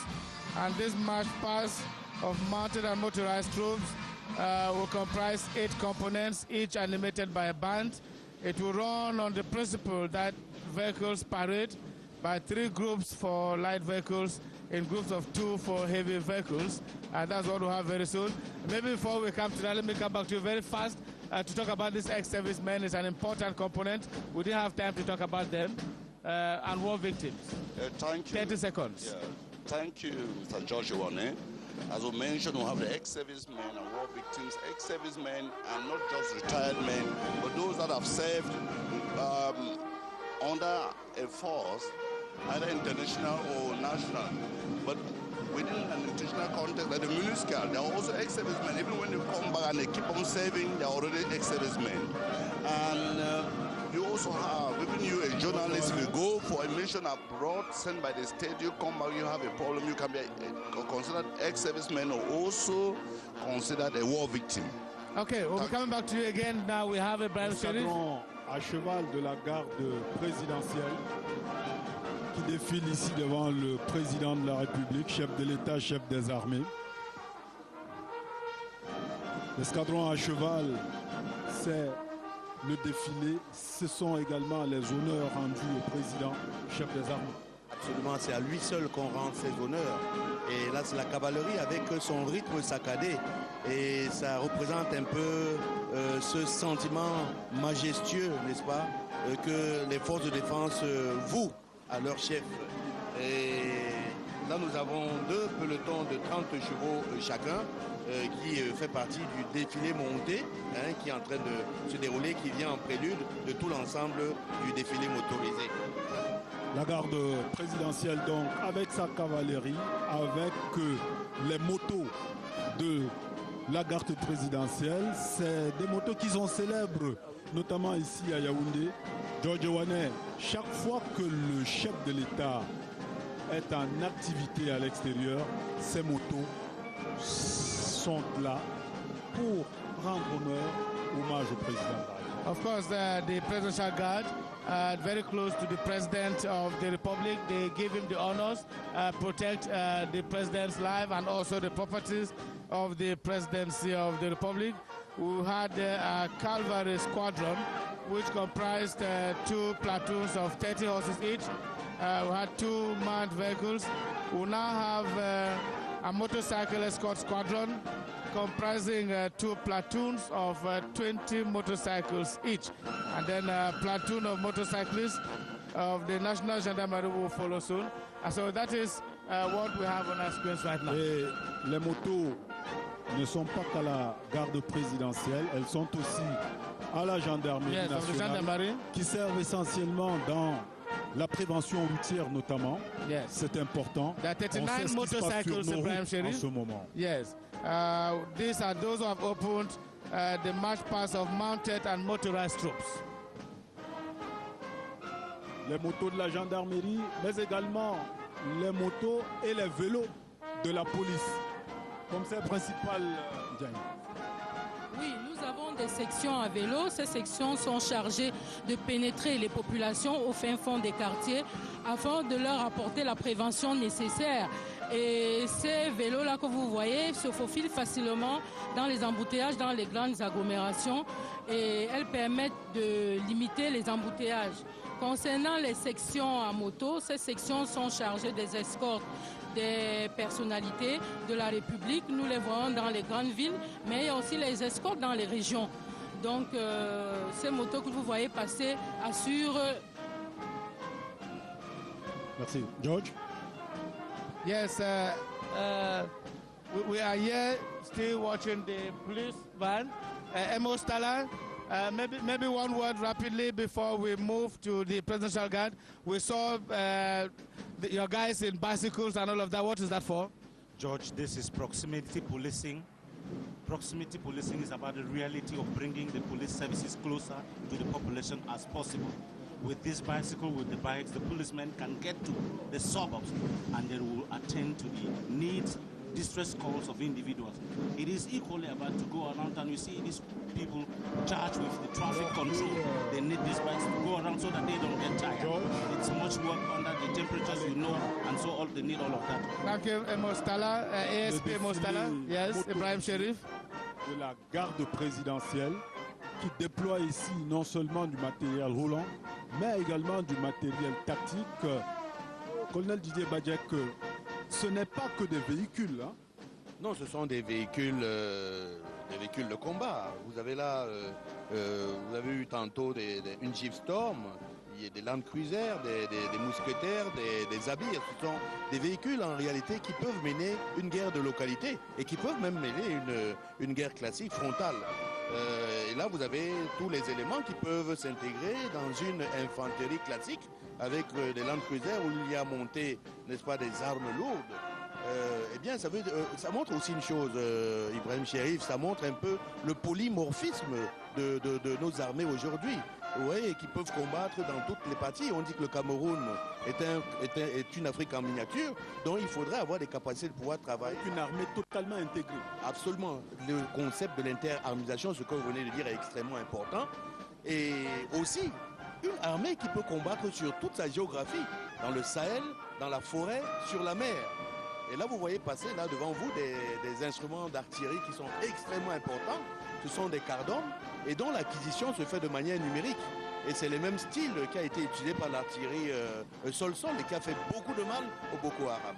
Speaker 2: And this march past of mounted and motorized troops will comprise 8 components, each animated by a band. It will run on the principle that vehicles parade by 3 groups for light vehicles, in groups of 2 for heavy vehicles, and that's what we'll have very soon. Maybe before we come to that, let me come back to you very fast to talk about this ex-servicemen. It's an important component. We didn't have time to talk about them. And war victims.
Speaker 6: Thank you.
Speaker 2: 30 seconds.
Speaker 6: Yeah. Thank you, Mr. George Iwane. As we mentioned, we have the ex-servicemen and war victims. Ex-servicemen are not just retired men, but those that have served under a force, either international or national. But within an international context, like the MINUSCA, they are also ex-servicemen. Even when they come back and they keep on serving, they are already ex-servicemen. And you also have, even you, a journalist, if you go for a mission abroad sent by the state, you come back, you have a problem, you can be considered ex-serviceman or also considered a war victim.
Speaker 2: Okay, we'll be coming back to you again. Now we have Ibrahim Sherif.
Speaker 1: À cheval de la garde présidentielle qui défile ici devant le président de la République, chef de l'État, chef des armées. L'escadron à cheval, c'est le défilé. Ce sont également les honneurs rendus au président, chef des armées.
Speaker 3: Absolument, c'est à lui seul qu'on rend ses honneurs. Et là, c'est la cavalerie avec son rythme saccadé. Et ça représente un peu ce sentiment majestueux, n'est-ce pas, que les forces de défense vouent à leur chef. Et là, nous avons 2 pelotons de 30 chevaux chacun qui fait partie du défilé monté qui est en train de se dérouler, qui vient en prélude de tout l'ensemble du défilé motorisé.
Speaker 1: La garde présidentielle, donc, avec sa cavalerie, avec les motos de la garde présidentielle, c'est des motos qui sont célèbres, notamment ici à Yaoundé. George Iwane, chaque fois que le chef de l'État est en activité à l'extérieur, ces motos sont là pour rendre hommage au président.
Speaker 2: Of course, the presidential guard, very close to the president of the republic. They give him the honors, protect the president's life and also the properties of the presidency of the republic. We had a cavalry squadron, which comprised 2 platoons of 30 horses each. We had 2 manned vehicles. We now have a motorcycle escort squadron comprising 2 platoons of 20 motorcycles each. And then a platoon of motorcyclists of the National Gendarmerie will follow soon. And so that is what we have on our screens right now.
Speaker 1: Et les motos ne sont pas qu'à la garde présidentielle, elles sont aussi à la gendarmerie nationale, qui servent essentiellement dans la prévention routière notamment.
Speaker 2: Yes.
Speaker 1: C'est important.
Speaker 2: There are 39 motorcycles, Ibrahim Sherif.
Speaker 1: En ce moment.
Speaker 2: Yes. These are those who have opened the march pass of mounted and motorized troops.
Speaker 1: Les motos de la gendarmerie, mais également les motos et les vélos de la police. Comme c'est principal,
Speaker 7: Oui, nous avons des sections à vélo. Ces sections sont chargées de pénétrer les populations au fin fond des quartiers afin de leur apporter la prévention nécessaire. Et ces vélos-là que vous voyez se faufilent facilement dans les embouteillages, dans les grandes agglomérations, et elles permettent de limiter les embouteillages. Concernant les sections à moto, ces sections sont chargées des escortes des personnalités de la République. Nous les voyons dans les grandes villes, mais il y a aussi les escortes dans les régions. Donc ces motos que vous voyez passer assurent...
Speaker 1: Merci. George?
Speaker 2: Yes, we are here still watching the police van. Emo Stala, Maybe one word rapidly before we move to the presidential guard. We saw your guys in bicycles and all of that. What is that for?
Speaker 8: George, this is proximity policing. Proximity policing is about the reality of bringing the police services closer to the population as possible. With this bicycle, with the bikes, the policemen can get to the suburbs and they will attend to the needs, distress calls of individuals. It is equally about to go around, and you see these people charged with the traffic control. They need these bikes to go around so that they don't get tired. It's much work under the temperatures, and so they need all of that.
Speaker 2: Thank you, Mostala, ASP Mostala. Yes, Ibrahim Sherif.
Speaker 1: De la garde présidentielle qui déploie ici non seulement du matériel roulant, mais également du matériel tactique. Colonel Didier Badjek, ce n'est pas que des véhicules. Hein.
Speaker 3: Non, ce sont des véhicules de combat. Vous avez là, vous avez eu tantôt une Jeep Storm, il y a des Land Cruiser, des mousquetaires, des Abirs. Ce sont des véhicules en réalité qui peuvent mener une guerre de localité et qui peuvent même mener une guerre classique frontale. Et là, vous avez tous les éléments qui peuvent s'intégrer dans une infanterie classique avec des Land Cruiser où il y a monté, n'est-ce pas, des armes lourdes. Eh bien, ça montre aussi une chose, Ibrahim Sherif, ça montre un peu le polymorphisme de nos armées aujourd'hui. Vous voyez, qui peuvent combattre dans toutes les parties. On dit que le Cameroun est une Afrique en miniature, dont il faudrait avoir des capacités de pouvoir travailler.
Speaker 1: Une armée totalement intégrée.
Speaker 3: Absolument. Le concept de l'interarmisation, ce que vous venez de dire, est extrêmement important. Et aussi, une armée qui peut combattre sur toute sa géographie, dans le Sahel, dans la forêt, sur la mer. Et là, vous voyez passer là devant vous des instruments d'artillerie qui sont extrêmement importants. Ce sont des cardons et dont l'acquisition se fait de manière numérique. Et c'est le même style qui a été utilisé par l'artillerie sol-sol et qui a fait beaucoup de mal au Boko Haram.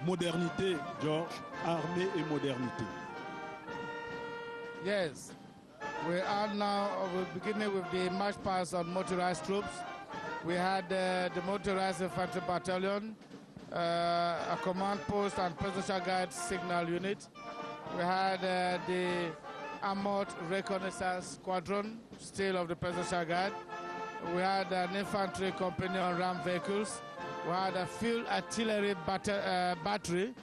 Speaker 1: Modernité, George, armée et modernité.
Speaker 2: Yes. We are now beginning with the march past on motorized troops. We had the motorized infantry battalion, a command post and presidential guard signal unit. We had the armored reconnaissance squadron, still of the presidential guard. We had an infantry company on ram vehicles. We had a field artillery battery.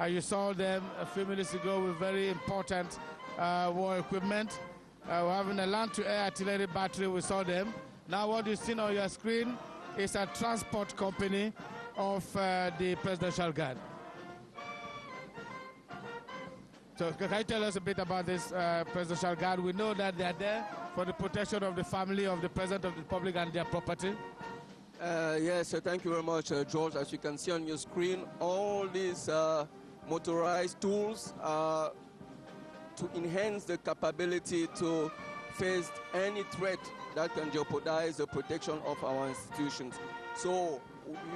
Speaker 2: You saw them a few minutes ago with very important war equipment. We're having a land-to-air artillery battery. We saw them. Now what you see on your screen is a transport company of the presidential guard. So can you tell us a bit about this presidential guard? We know that they are there for the protection of the family of the President of the Republic and their property.
Speaker 5: Yes, thank you very much, George. As you can see on your screen, all these motorized tools to enhance the capability to face any threat that can jeopardize the protection of our institutions. So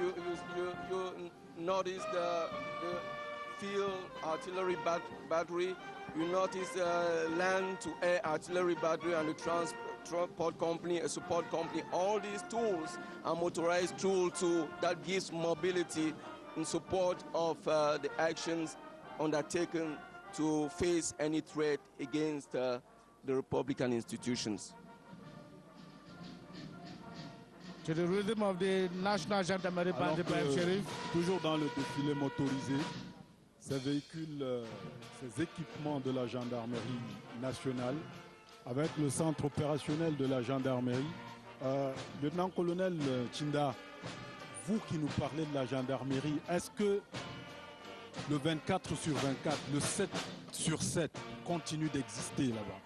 Speaker 5: you notice the field artillery battery, you notice land-to-air artillery battery and the transport company, a support company. All these tools are motorized tools that gives mobility in support of the actions undertaken to face any threat against the Republican institutions.
Speaker 2: To the rhythm of the National Gendarmerie Band, Ibrahim Sherif.
Speaker 1: Toujours dans le défilé motorisé, ces véhicules, ces équipements de la gendarmerie nationale, avec le centre opérationnel de la gendarmerie. Lieutenant-colonel Tchinda, vous qui nous parlez de la gendarmerie, est-ce que le 24 sur 24, le 7 sur 7 continue d'exister là-bas?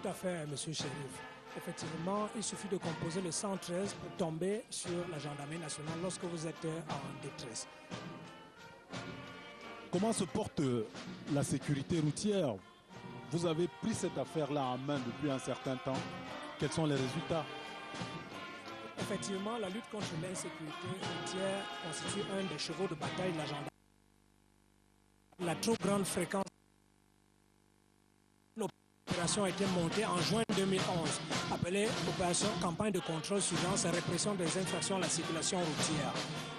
Speaker 9: Tout à fait, monsieur Sherif. Effectivement, il suffit de composer le 113 pour tomber sur la gendarmerie nationale lorsque vous êtes en détresse.
Speaker 1: Comment se porte la sécurité routière? Vous avez pris cette affaire-là en main depuis un certain temps. Quels sont les résultats?
Speaker 9: Effectivement, la lutte contre l'insécurité routière constitue un des chevaux de bataille de la gendarmerie. La trop grande fréquence. L'opération a été montée en juin 2011, appelée opération campagne de contrôle surveillance et répression des infractions à la circulation routière.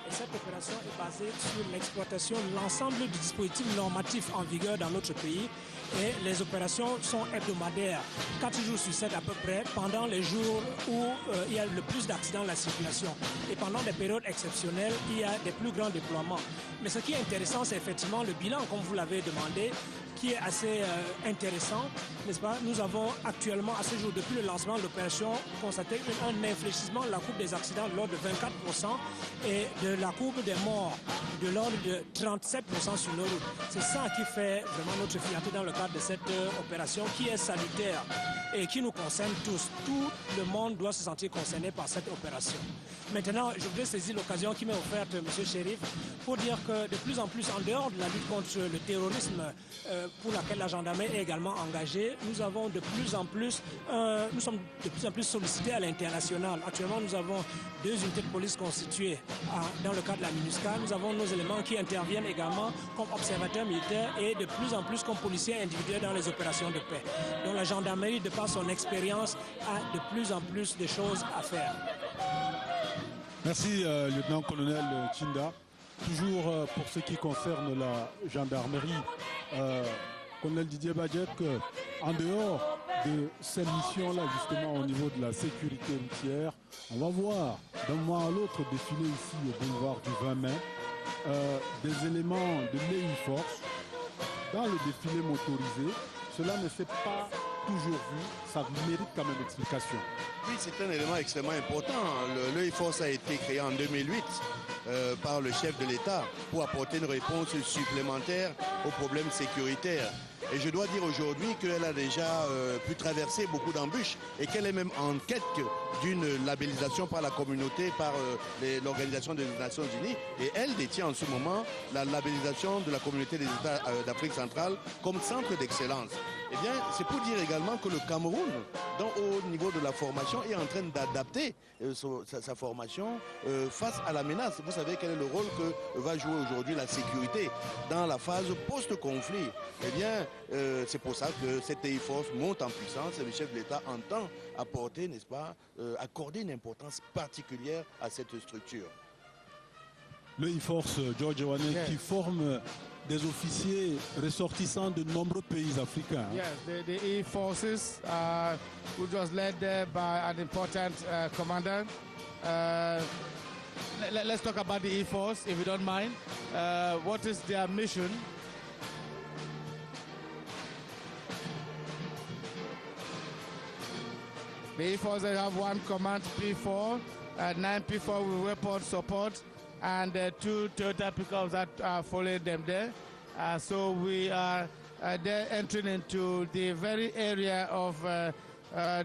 Speaker 9: Et cette opération est basée sur l'exploitation de l'ensemble du dispositif normatif en vigueur dans notre pays. Et les opérations sont hebdomadaires, 4 jours sur 7 à peu près, pendant les jours où il y a le plus d'accidents de la circulation. Et pendant des périodes exceptionnelles, il y a des plus grands déploiements. Mais ce qui est intéressant, c'est effectivement le bilan, comme vous l'avez demandé, qui est assez intéressant, n'est-ce pas? Nous avons actuellement, à ce jour, depuis le lancement de l'opération, constaté un infléchissement de la courbe des accidents de l'ordre de 24% et de la courbe des morts de l'ordre de 37% sur nos routes. C'est ça qui fait vraiment notre fierté dans le cadre de cette opération qui est salutaire et qui nous concerne tous. Tout le monde doit se sentir concerné par cette opération. Maintenant, je voudrais saisir l'occasion qui m'est offerte, M. Chérif, pour dire que de plus en plus, en dehors de la lutte contre le terrorisme, pour laquelle la gendarmerie est également engagée, nous sommes de plus en plus sollicités à l'international. Actuellement, nous avons 2 unités de police constituées dans le cadre de la MINUSCA. Nous avons nos éléments qui interviennent également comme observateurs militaires et de plus en plus comme policiers individuels dans les opérations de paix. Donc la gendarmerie, de par son expérience, a de plus en plus de choses à faire.
Speaker 1: Merci, lieutenant-colonel Tchinda. Toujours pour ce qui concerne la gendarmerie, colonel Didier Badjek, en dehors de ces missions-là, justement au niveau de la sécurité routière, on va voir d'un moment à l'autre défiler ici au boulevard du 20 mai des éléments de l'EI-Force dans le défilé motorisé. Cela ne s'est pas toujours vu, ça mérite quand même explication.
Speaker 3: Oui, c'est un élément extrêmement important. L'EI-Force a été créé en 2008 par le chef de l'État pour apporter une réponse supplémentaire aux problèmes sécuritaires. Et je dois dire aujourd'hui qu'elle a déjà pu traverser beaucoup d'embûches et qu'elle est même en quête d'une labellisation par la communauté, par l'Organisation des Nations Unies. Et elle détient en ce moment la labellisation de la communauté des États d'Afrique centrale comme centre d'excellence. Eh bien, c'est pour dire également que le Cameroun, au niveau de la formation, est en train d'adapter sa formation face à la menace. Vous savez quel est le rôle que va jouer aujourd'hui la sécurité dans la phase post-conflit. Eh bien, c'est pour ça que cette EI-Force monte en puissance et le chef de l'État entend apporter, n'est-ce pas, accorder une importance particulière à cette structure.
Speaker 1: L'EI-Force, George Wane, qui forme des officiers ressortissants de nombreux pays africains.
Speaker 2: Yes, the E-Forces, which was led there by an important commander. Let's talk about the E-Force, if you don't mind. What is their mission? The E-Forces have one command P4, 9 P4 with weapon support, and 2 Toyota pickups that are following them there. So we are there entering into the very area of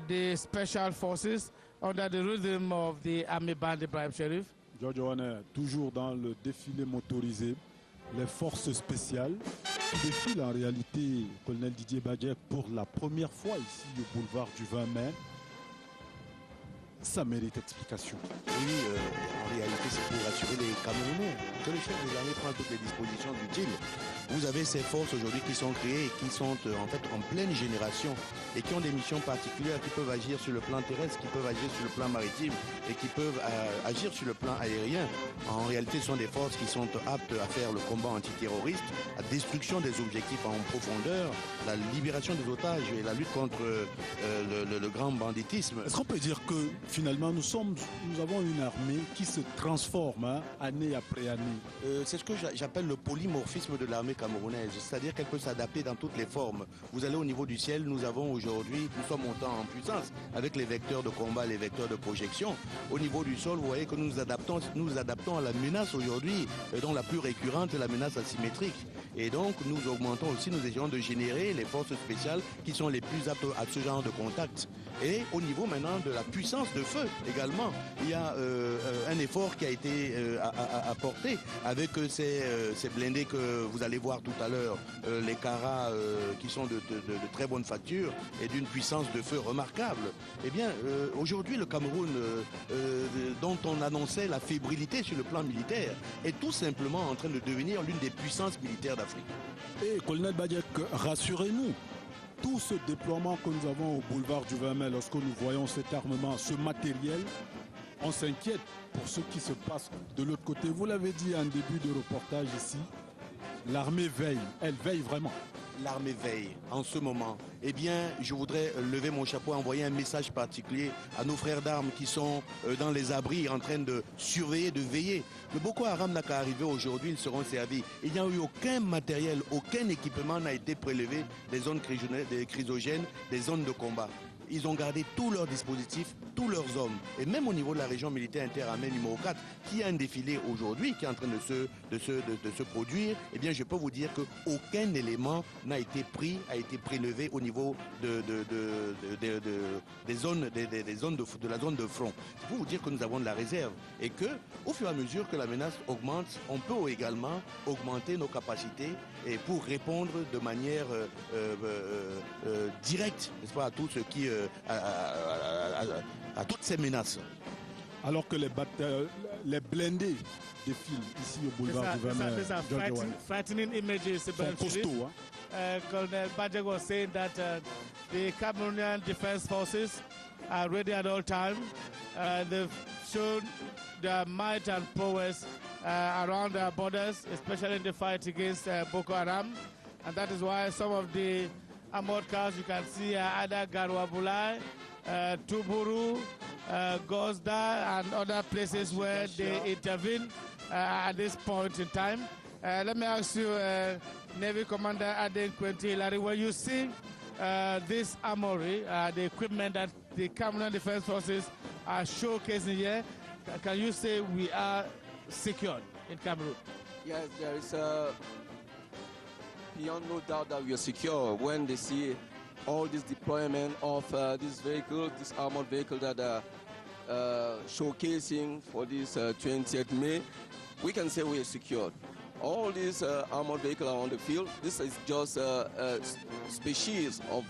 Speaker 2: the special forces under the rhythm of the Army Band Ibrahim Chérif.
Speaker 1: George Wane, toujours dans le défilé motorisé, les forces spéciales qui défilent en réalité, colonel Didier Badjek, pour la première fois ici au boulevard du 20 mai. Ça mérite explication.
Speaker 3: Oui, en réalité, c'est pour rassurer les Camerounais que le chef de l'armée prend toutes les dispositions utiles. Vous avez ces forces aujourd'hui qui sont créées et qui sont en fait en pleine génération et qui ont des missions particulières, qui peuvent agir sur le plan terrestre, qui peuvent agir sur le plan maritime et qui peuvent agir sur le plan aérien. En réalité, ce sont des forces qui sont aptes à faire le combat antiterroriste, la destruction des objectifs en profondeur, la libération des otages et la lutte contre le grand banditisme.
Speaker 1: Est-ce qu'on peut dire que finalement nous avons une armée qui se transforme année après année?
Speaker 3: C'est ce que j'appelle le polymorphisme de l'armée camerounaise, c'est-à-dire qu'elle peut s'adapter dans toutes les formes. Vous allez au niveau du ciel, nous sommes montant en puissance avec les vecteurs de combat, les vecteurs de projection. Au niveau du sol, vous voyez que nous nous adaptons à la menace aujourd'hui, dont la plus récurrente est la menace asymétrique. Et donc nous augmentons aussi, nous essayons de générer les forces spéciales qui sont les plus aptes à ce genre de contact. Et au niveau maintenant de la puissance de feu également, il y a un effort qui a été apporté avec ces blindés que vous allez voir tout à l'heure, les Cara qui sont de très bonne facture et d'une puissance de feu remarquable. Eh bien, aujourd'hui, le Cameroun, dont on annonçait la fébrilité sur le plan militaire, est tout simplement en train de devenir l'une des puissances militaires d'Afrique.
Speaker 1: Et colonel Badjek, rassurez-nous, tout ce déploiement que nous avons au boulevard du 20 mai, lorsque nous voyons cet armement, ce matériel, on s'inquiète pour ce qui se passe de l'autre côté. Vous l'avez dit en début de reportage ici, l'armée veille, elle veille vraiment.
Speaker 3: L'armée veille en ce moment. Eh bien, je voudrais lever mon chapeau, envoyer un message particulier à nos frères d'armes qui sont dans les abris en train de surveiller, de veiller. Le Boko Haram n'a qu'à arriver aujourd'hui, ils seront servis. Il n'y a eu aucun matériel, aucun équipement n'a été prélevé des zones chrysogènes, des zones de combat. Ils ont gardé tous leurs dispositifs, tous leurs hommes. Et même au niveau de la région militaire interarmée numéro 4, qui a un défilé aujourd'hui, qui est en train de se produire, eh bien je peux vous dire qu'aucun élément n'a été pris, a été prélevé au niveau de la zone de front. C'est pour vous dire que nous avons de la réserve et que, au fur et à mesure que la menace augmente, on peut également augmenter nos capacités et pour répondre de manière directe, n'est-ce pas, à tout ce qui à toutes ces menaces.
Speaker 1: Alors que les blindés défilent ici au boulevard du Vermeer.
Speaker 2: These are frightening images.
Speaker 1: Sont costauds,
Speaker 2: Colonel Bajek was saying that the Cameroonian Defense Forces are ready at all times. They've shown their might and prowess around their borders, especially in the fight against Boko Haram. And that is why some of the armored cars you can see are either Garwabulai, Tuburu, Gosda, and other places where they intervene at this point in time. Let me ask you, Navy Commander Aden Kwenti Hilary, when you see this armory, the equipment that the Cameroon Defense Forces are showcasing here, can you say we are secured in Cameroon?
Speaker 5: Yes, there is beyond no doubt that we are secure when they see all this deployment of this vehicle, this armored vehicle that are showcasing for this 20th May. We can say we are secured. All these armored vehicles are on the field. This is just a species of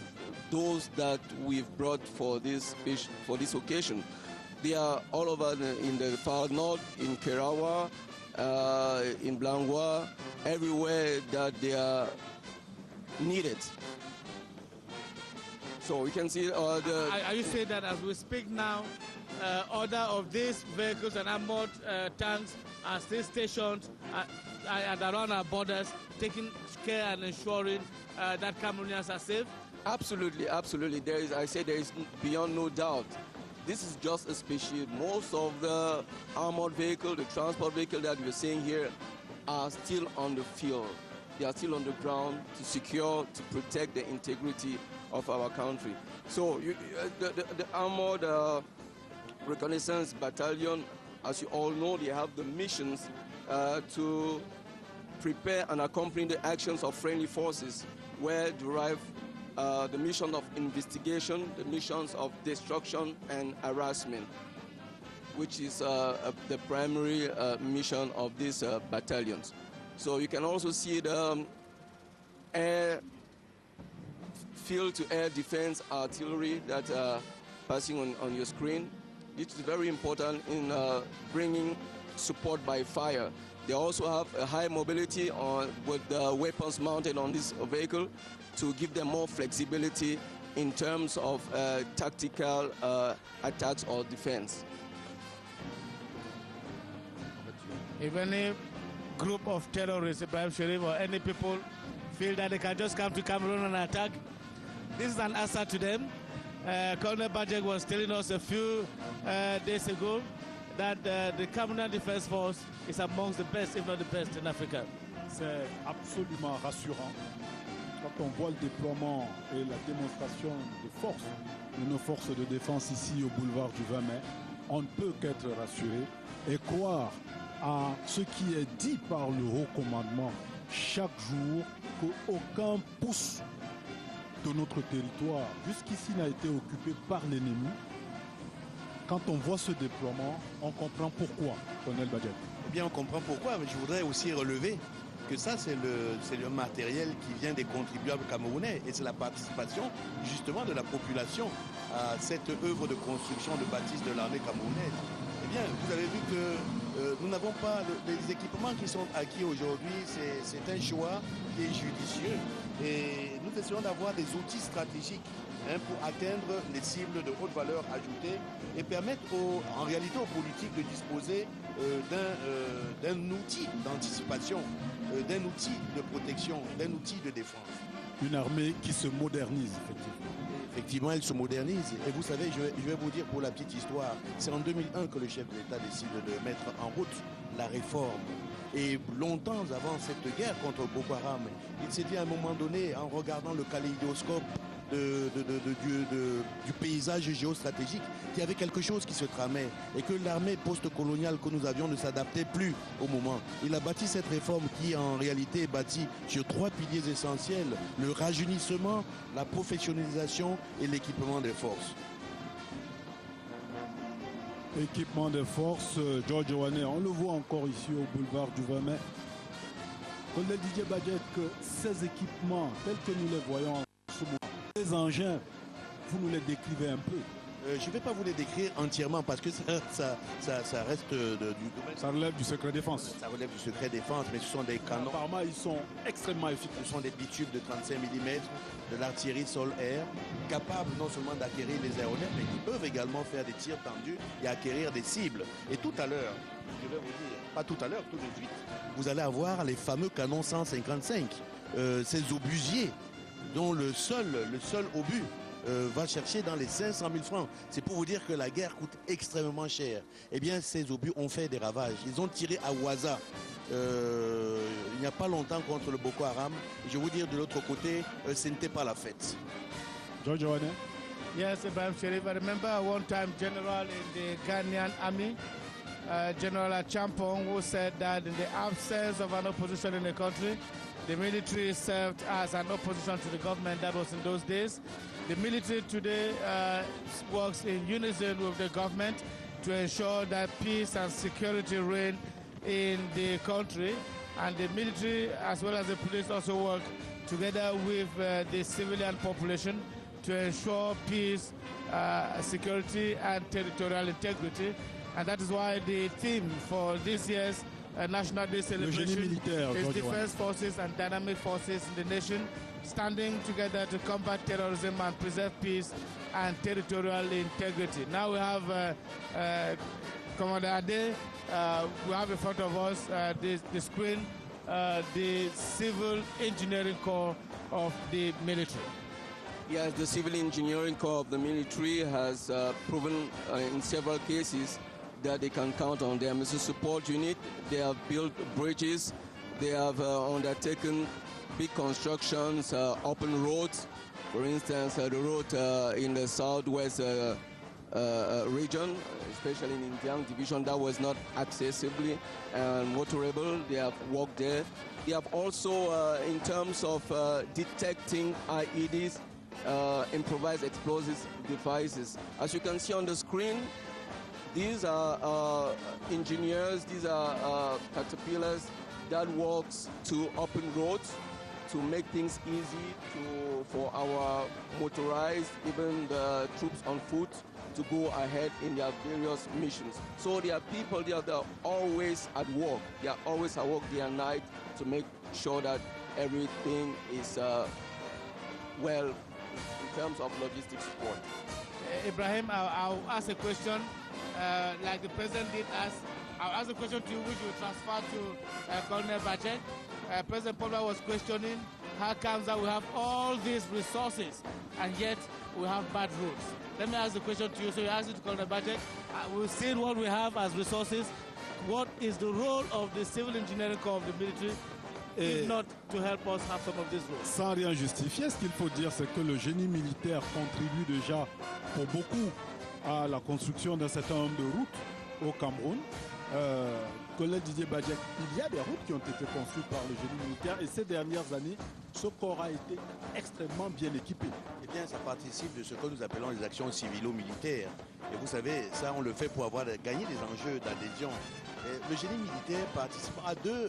Speaker 5: those that we've brought for this occasion. They are all over in the far north, in Kerawa, in Blangwa, everywhere that they are needed. So we can see
Speaker 2: Are you saying that as we speak now, order of these vehicles and armored tanks are still stationed at around our borders, taking care and ensuring that Cameroonians are safe?
Speaker 5: Absolutely, absolutely. There is beyond no doubt. This is just a species. Most of the armored vehicle, the transport vehicle that we're seeing here are still on the field. They are still on the ground to secure, to protect the integrity of our country. So the armored reconnaissance battalion, as you all know, they have the missions to prepare and accompany the actions of friendly forces where derive the mission of investigation, the missions of destruction and harassment, which is the primary mission of these battalions. So you can also see the air field-to-air defense artillery that are passing on your screen. It is very important in bringing support by fire. They also have a high mobility with the weapons mounted on this vehicle to give them more flexibility in terms of tactical attacks or defense.
Speaker 2: If any group of terrorists, Ibrahim Sharif, or any people feel that they can just come to Cameroon and attack, this is an answer to them. Colonel Bajek was telling us a few days ago that the Cameroon Defense Force is amongst the best, if not the best, in Africa.
Speaker 1: C'est absolument rassurant. Quand on voit le déploiement et la démonstration de force de nos forces de défense ici au boulevard du 20 mai, on ne peut qu'être rassuré et croire à ce qui est dit par le haut commandement chaque jour qu'aucun pouce de notre territoire jusqu'ici n'a été occupé par l'ennemi. Quand on voit ce déploiement, on comprend pourquoi, Colonel Bajek.
Speaker 3: Eh bien, on comprend pourquoi, mais je voudrais aussi relever que ça, c'est le matériel qui vient des contribuables camerounais et c'est la participation justement de la population à cette œuvre de construction de bâtisses de l'armée camerounaise. Eh bien, vous avez vu que nous n'avons pas les équipements qui sont acquis aujourd'hui, c'est un choix qui est judicieux et nous essayons d'avoir des outils stratégiques pour atteindre les cibles de haute valeur ajoutée et permettre en réalité aux politiques de disposer d'un outil d'anticipation, d'un outil de protection, d'un outil de défense.
Speaker 1: Une armée qui se modernise, effectivement.
Speaker 3: Effectivement, elle se modernise. Et vous savez, je vais vous dire pour la petite histoire, c'est en 2001 que le chef de l'État décide de mettre en route la réforme. Et longtemps avant cette guerre contre Boko Haram, il s'est dit à un moment donné, en regardant le kaléidoscope du paysage géostratégique, qu'il y avait quelque chose qui se tramait et que l'armée post-coloniale que nous avions ne s'adaptait plus au moment. Il a bâti cette réforme qui en réalité est bâtie sur 3 piliers essentiels: le rajeunissement, la professionnalisation et l'équipement des forces.
Speaker 1: Équipement de force, George Owane, on le voit encore ici au boulevard du 20 mai. Colonel Didier Badjek, ces équipements tels que nous les voyons en ce moment, ces engins, vous nous les décrivez un peu.
Speaker 3: Je ne vais pas vous les décrire entièrement parce que ça reste du domaine.
Speaker 1: Ça relève du secret défense.
Speaker 3: Ça relève du secret défense, mais ce sont des canons.
Speaker 1: Apparemment, ils sont extrêmement efficaces.
Speaker 3: Ce sont des bitubes de 35 mm, de l'artillerie sol-air, capables non seulement d'acquérir les aéronefs, mais qui peuvent également faire des tirs tendus et acquérir des cibles. Et tout à l'heure, je vais vous dire, pas tout à l'heure, tout de suite, vous allez avoir les fameux canons 155, ces obusiers, dont le seul obus va chercher dans les 500 000 francs. C'est pour vous dire que la guerre coûte extrêmement cher. Eh bien, ces obus ont fait des ravages. Ils ont tiré à Ouaza il n'y a pas longtemps contre le Boko Haram. Je vais vous dire, de l'autre côté, ce n'était pas la fête.
Speaker 1: George Owane?
Speaker 2: Yes, Ibrahim Sherif. I remember one time General in the Ghanaian army, General Achampong, who said that in the absence of an opposition in the country, the military served as an opposition to the government. That was in those days. The military today works in unison with the government to ensure that peace and security reign in the country. And the military as well as the police also work together with the civilian population to ensure peace, security and territorial integrity. And that is why the theme for this year's National Day celebration is Defense Forces and Dynamic Forces in the nation, standing together to combat terrorism and preserve peace and territorial integrity. Now we have Commander Ade. We have in front of us the screen, the Civil Engineering Corps of the military.
Speaker 5: Yes, the Civil Engineering Corps of the military has proven in several cases that they can count on them. It's a support unit. They have built bridges. They have undertaken big constructions, open roads. For instance, the road in the southwest region, especially in Indian division, that was not accessibly motorable. They have worked there. They have also, in terms of detecting IEDs, improvised explosive devices. As you can see on the screen, these are engineers, these are caterpillars that works to open roads, to make things easy for our motorized, even the troops on foot, to go ahead in their various missions. So there are people there that are always at work. They are always at work day and night to make sure that everything is well in terms of logistics support.
Speaker 2: Ibrahim, I'll ask a question like the President did ask. I'll ask a question to you which you transfer to Colonel Badjek. President Paula was questioning how comes that we have all these resources and yet we have bad roads. Let me ask the question to you. So you ask it to Colonel Badjek. We've seen what we have as resources. What is the role of the Civil Engineering Corps of the military if not to help us have some of these roads?
Speaker 1: Sans rien justifier, ce qu'il faut dire, c'est que le génie militaire contribue déjà pour beaucoup à la construction d'un certain nombre de routes au Cameroun. Colonel Didier Badjek, il y a des routes qui ont été construites par le génie militaire et ces dernières années, ce corps a été extrêmement bien équipé.
Speaker 3: Eh bien, ça participe de ce que nous appelons les actions civilo-militaires. Et vous savez, ça, on le fait pour avoir gagné des enjeux d'adhésion. Le génie militaire participe à deux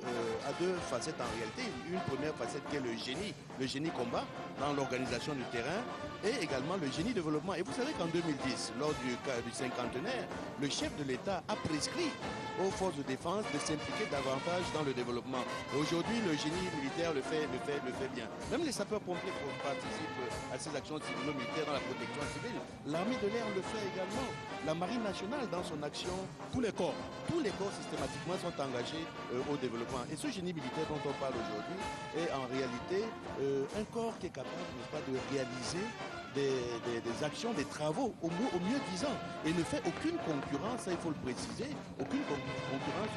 Speaker 3: facettes en réalité. Une première facette qui est le génie combat dans l'organisation du terrain et également le génie développement. Et vous savez qu'en 2010, lors du cinquantenaire, le chef de l'État a prescrit aux forces de défense de s'impliquer davantage dans le développement. Aujourd'hui, le génie militaire le fait bien. quotidien. Même les sapeurs-pompiers participent à ces actions civilo-militaires dans la protection civile. L'armée de l'air le fait également. La marine nationale, dans son action, tous les corps systématiquement sont engagés au développement. Et ce génie militaire dont on parle aujourd'hui est en réalité un corps qui est capable, n'est-ce pas, de réaliser des actions, des travaux au mieux disant, et ne fait aucune concurrence, ça il faut le préciser, aucune concurrence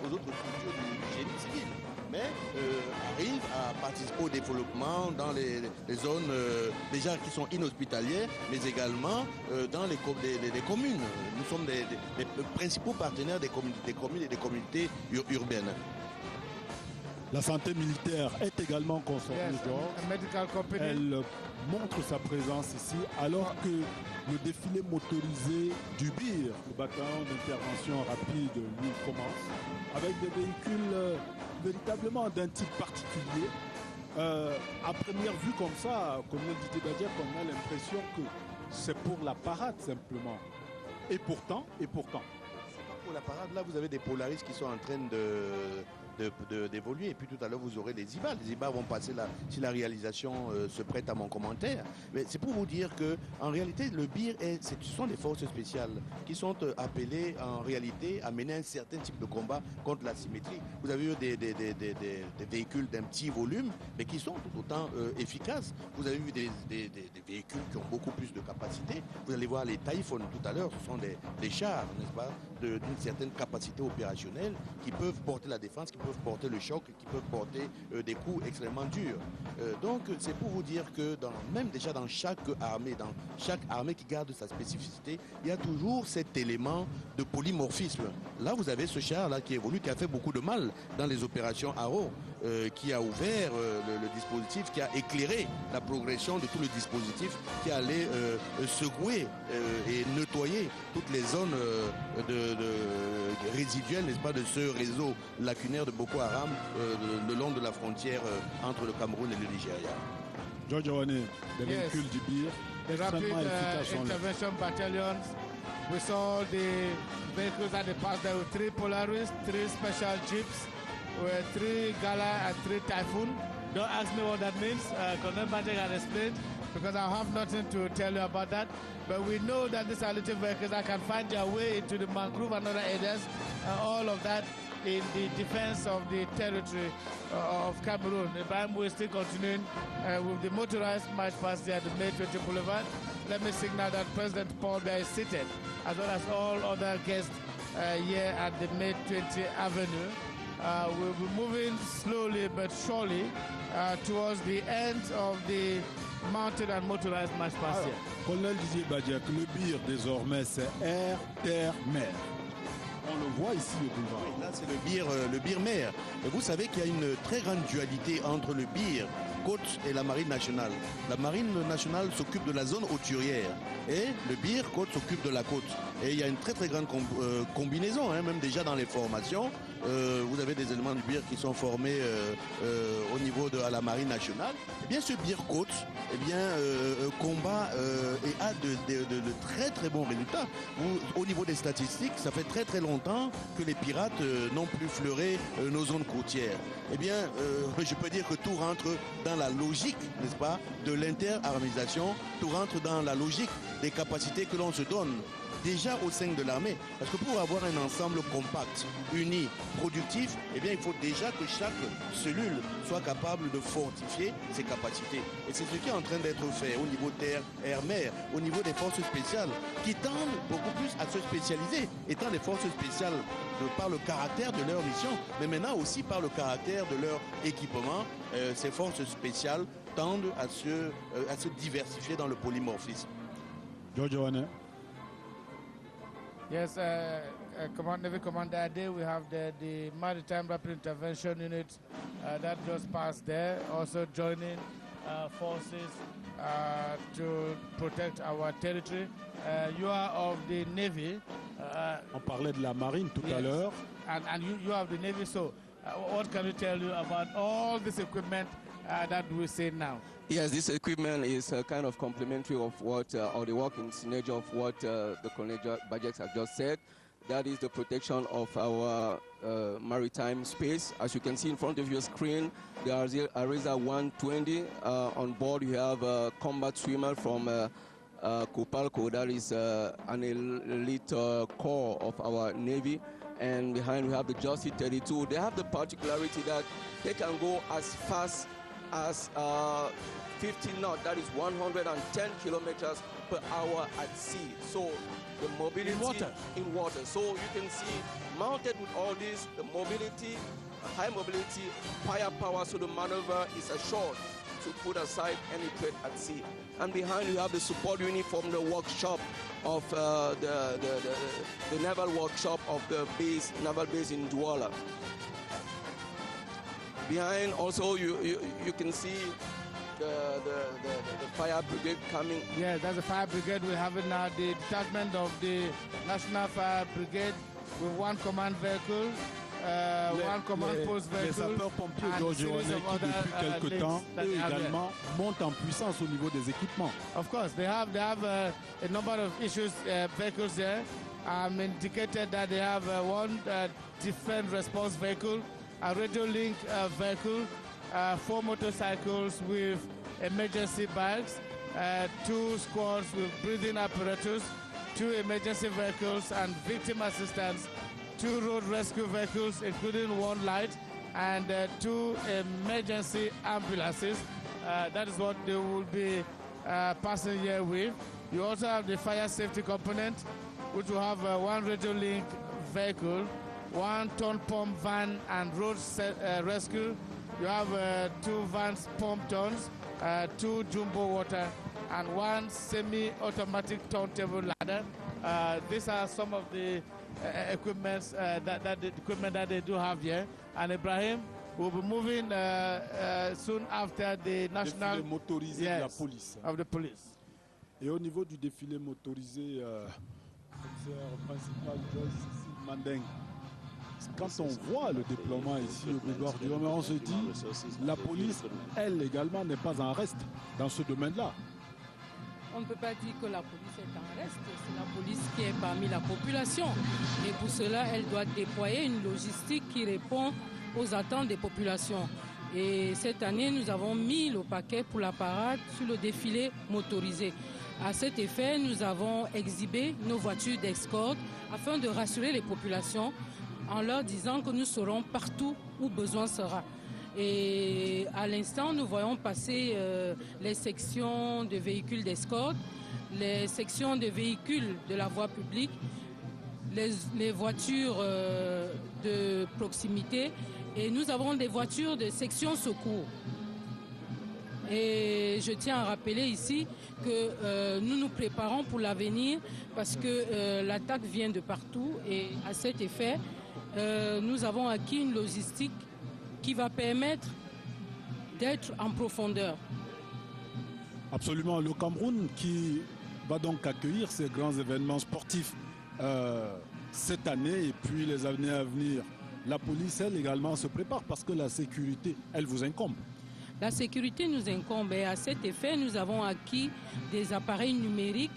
Speaker 3: aux autres structures du génie civil, mais arrive à participer au développement dans les zones déjà qui sont inhospitalières, mais également dans les communes. Nous sommes des principaux partenaires des communes et des communautés urbaines.
Speaker 1: La santé militaire est également concernée, Georges. Elle montre sa présence ici, alors que le défilé motorisé du BIR, le bataillon d'intervention rapide, lui commence, avec des véhicules véritablement d'un type particulier. À première vue comme ça, colonel Didier Badiak, on a l'impression que c'est pour la parade simplement. Et pourtant. C'est
Speaker 3: pas pour la parade. Là, vous avez des Polaris qui sont en train d'évoluer, et puis tout à l'heure vous aurez les IBA. Les IBA vont passer là si la réalisation se prête à mon commentaire. Mais c'est pour vous dire que en réalité le BIR ce sont des forces spéciales qui sont appelées en réalité à mener un certain type de combat contre la symétrie. Vous avez eu des véhicules d'un petit volume mais qui sont tout autant efficaces. Vous avez eu des véhicules qui ont beaucoup plus de capacité. Vous allez voir les Typhoon tout à l'heure, ce sont des chars, n'est-ce pas, d'une certaine capacité opérationnelle qui peuvent porter la défense, qui peuvent porter le choc, qui peuvent porter des coups extrêmement durs. Donc c'est pour vous dire que même déjà dans chaque armée qui garde sa spécificité, il y a toujours cet élément de polymorphisme. Là vous avez ce char là qui évolue, qui a fait beaucoup de mal dans les opérations Arrow, qui a ouvert le dispositif, qui a éclairé la progression de tout le dispositif, qui allait secouer et nettoyer toutes les zones résiduelles, n'est-ce pas, de ce réseau lacunaire de Boko Haram le long de la frontière entre le Cameroun et le Nigeria.
Speaker 1: George Owane, les véhicules du BIR,
Speaker 2: the rapid intervention battalions. We saw the vehicles that they passed there with 3 Polaris, 3 special jeeps, with 3 Gala and 3 Typhoon. Don't ask me what that means. Colonel Bajek had explained, because I have nothing to tell you about that. But we know that these are little vehicles that can find their way into the mangrove and other areas, all of that in the defense of the territory of Cameroon. Ibrahim will still continuing with the motorized march past there at the May 20 Boulevard. Let me signal that President Paul Biya is seated, as well as all other guests here at the May 20 Avenue. We'll be moving slowly but surely towards the end of the mounted and motorized march past here.
Speaker 1: Colonel Didier Badiak, le BIR désormais c'est air, terre, mer. On le voit ici au boulevard.
Speaker 3: Oui, là c'est le BIR mer. Et vous savez qu'il y a une très grande dualité entre le BIR côte et la marine nationale. La marine nationale s'occupe de la zone hauturière et le BIR côte s'occupe de la côte. Et il y a une très très grande combinaison, même déjà dans les formations. Vous avez des éléments du BIR qui sont formés au niveau de la marine nationale. Eh bien ce BIR côte combat et a de très très bons résultats. Au niveau des statistiques, ça fait très très longtemps que les pirates n'ont plus fleuré nos zones côtières. Eh bien, je peux dire que tout rentre dans la logique, n'est-ce pas, de l'inter-armisation, tout rentre dans la logique des capacités que l'on se donne déjà au sein de l'armée. Parce que pour avoir un ensemble compact, uni, productif, eh bien, il faut déjà que chaque cellule soit capable de fortifier ses capacités. Et c'est ce qui est en train d'être fait au niveau terre, air, mer, au niveau des forces spéciales, qui tendent beaucoup plus à se spécialiser, étant des forces spéciales par le caractère de leur mission, mais maintenant aussi par le caractère de leur équipement. Ces forces spéciales tendent à se diversifier dans le polymorphisme.
Speaker 1: George Owane.
Speaker 2: Yes, Navy Commander Ade, we have the Maritime Rapid Intervention Unit that just passed there, also joining forces to protect our territory. You are of the Navy.
Speaker 1: On parlait de la marine tout à l'heure.
Speaker 2: And you have the Navy, so what can you tell you about all this equipment that we see now?
Speaker 5: Yes, this equipment is kind of complementary of what, or the work in synergy of what the Colonel Bajek has just said. That is the protection of our maritime space. As you can see in front of your screen, there is a Arisa 120. On board you have a combat swimmer from Kopalco, that is an elite corps of our Navy. And behind we have the Justice 32. They have the particularity that they can go as fast as 50 knots, that is 110 kilometers per hour at sea. So the mobility in water. So you can see, mounted with all this, the mobility, high mobility, firepower, so the maneuver is assured to put aside any threat at sea. And behind you have the support unit from the workshop of the naval workshop of the base, naval base in Douala. Behind also you can see the fire brigade coming.
Speaker 2: Yeah, that's the fire brigade. We have now the detachment of the National Fire Brigade with one command vehicle, one command post vehicle.
Speaker 1: Les sapeurs-pompiers d'Odjoané qui depuis quelque temps, eux également, montent en puissance au niveau des équipements.
Speaker 2: Of course, they have a number of issues, vehicles there. I'm indicated that they have one defense response vehicle, a radio link vehicle, 4 motorcycles with emergency bags, 2 squads with breathing apparatus, 2 emergency vehicles and victim assistance, 2 road rescue vehicles including 1 light, and 2 emergency ambulances. That is what they will be passing here with. You also have the fire safety component, which will have 1 radio link vehicle, 1 ton pump van and road rescue. You have 2 vans pump tons, 2 jumbo water, and 1 semi-automatic turntable ladder. These are some of the equipment that they do have here. And Ibrahim will be moving soon after the national
Speaker 1: défilé motorisé de la police.
Speaker 2: Of the police.
Speaker 1: Et au niveau du défilé motorisé, commissaire principal Joyce Mandeng, quand on voit le déploiement ici au boulevard du Homer, on se dit la police, elle également, n'est pas en reste dans ce domaine-là.
Speaker 7: On ne peut pas dire que la police est en reste, c'est la police qui est parmi la population. Et pour cela, elle doit déployer une logistique qui répond aux attentes des populations. Et cette année, nous avons mis le paquet pour la parade sur le défilé motorisé. À cet effet, nous avons exhibé nos voitures d'escorte afin de rassurer les populations en leur disant que nous serons partout où besoin sera. Et à l'instant, nous voyons passer les sections de véhicules d'escorte, les sections de véhicules de la voie publique, les voitures de proximité, et nous avons des voitures de section secours. Et je tiens à rappeler ici que nous nous préparons pour l'avenir parce que l'attaque vient de partout, et à cet effet, nous avons acquis une logistique qui va permettre d'être en profondeur.
Speaker 1: Absolument. Le Cameroun qui va donc accueillir ces grands événements sportifs cette année et puis les années à venir. La police, elle également, se prépare parce que la sécurité, elle vous incombe.
Speaker 7: La sécurité nous incombe, et à cet effet, nous avons acquis des appareils numériques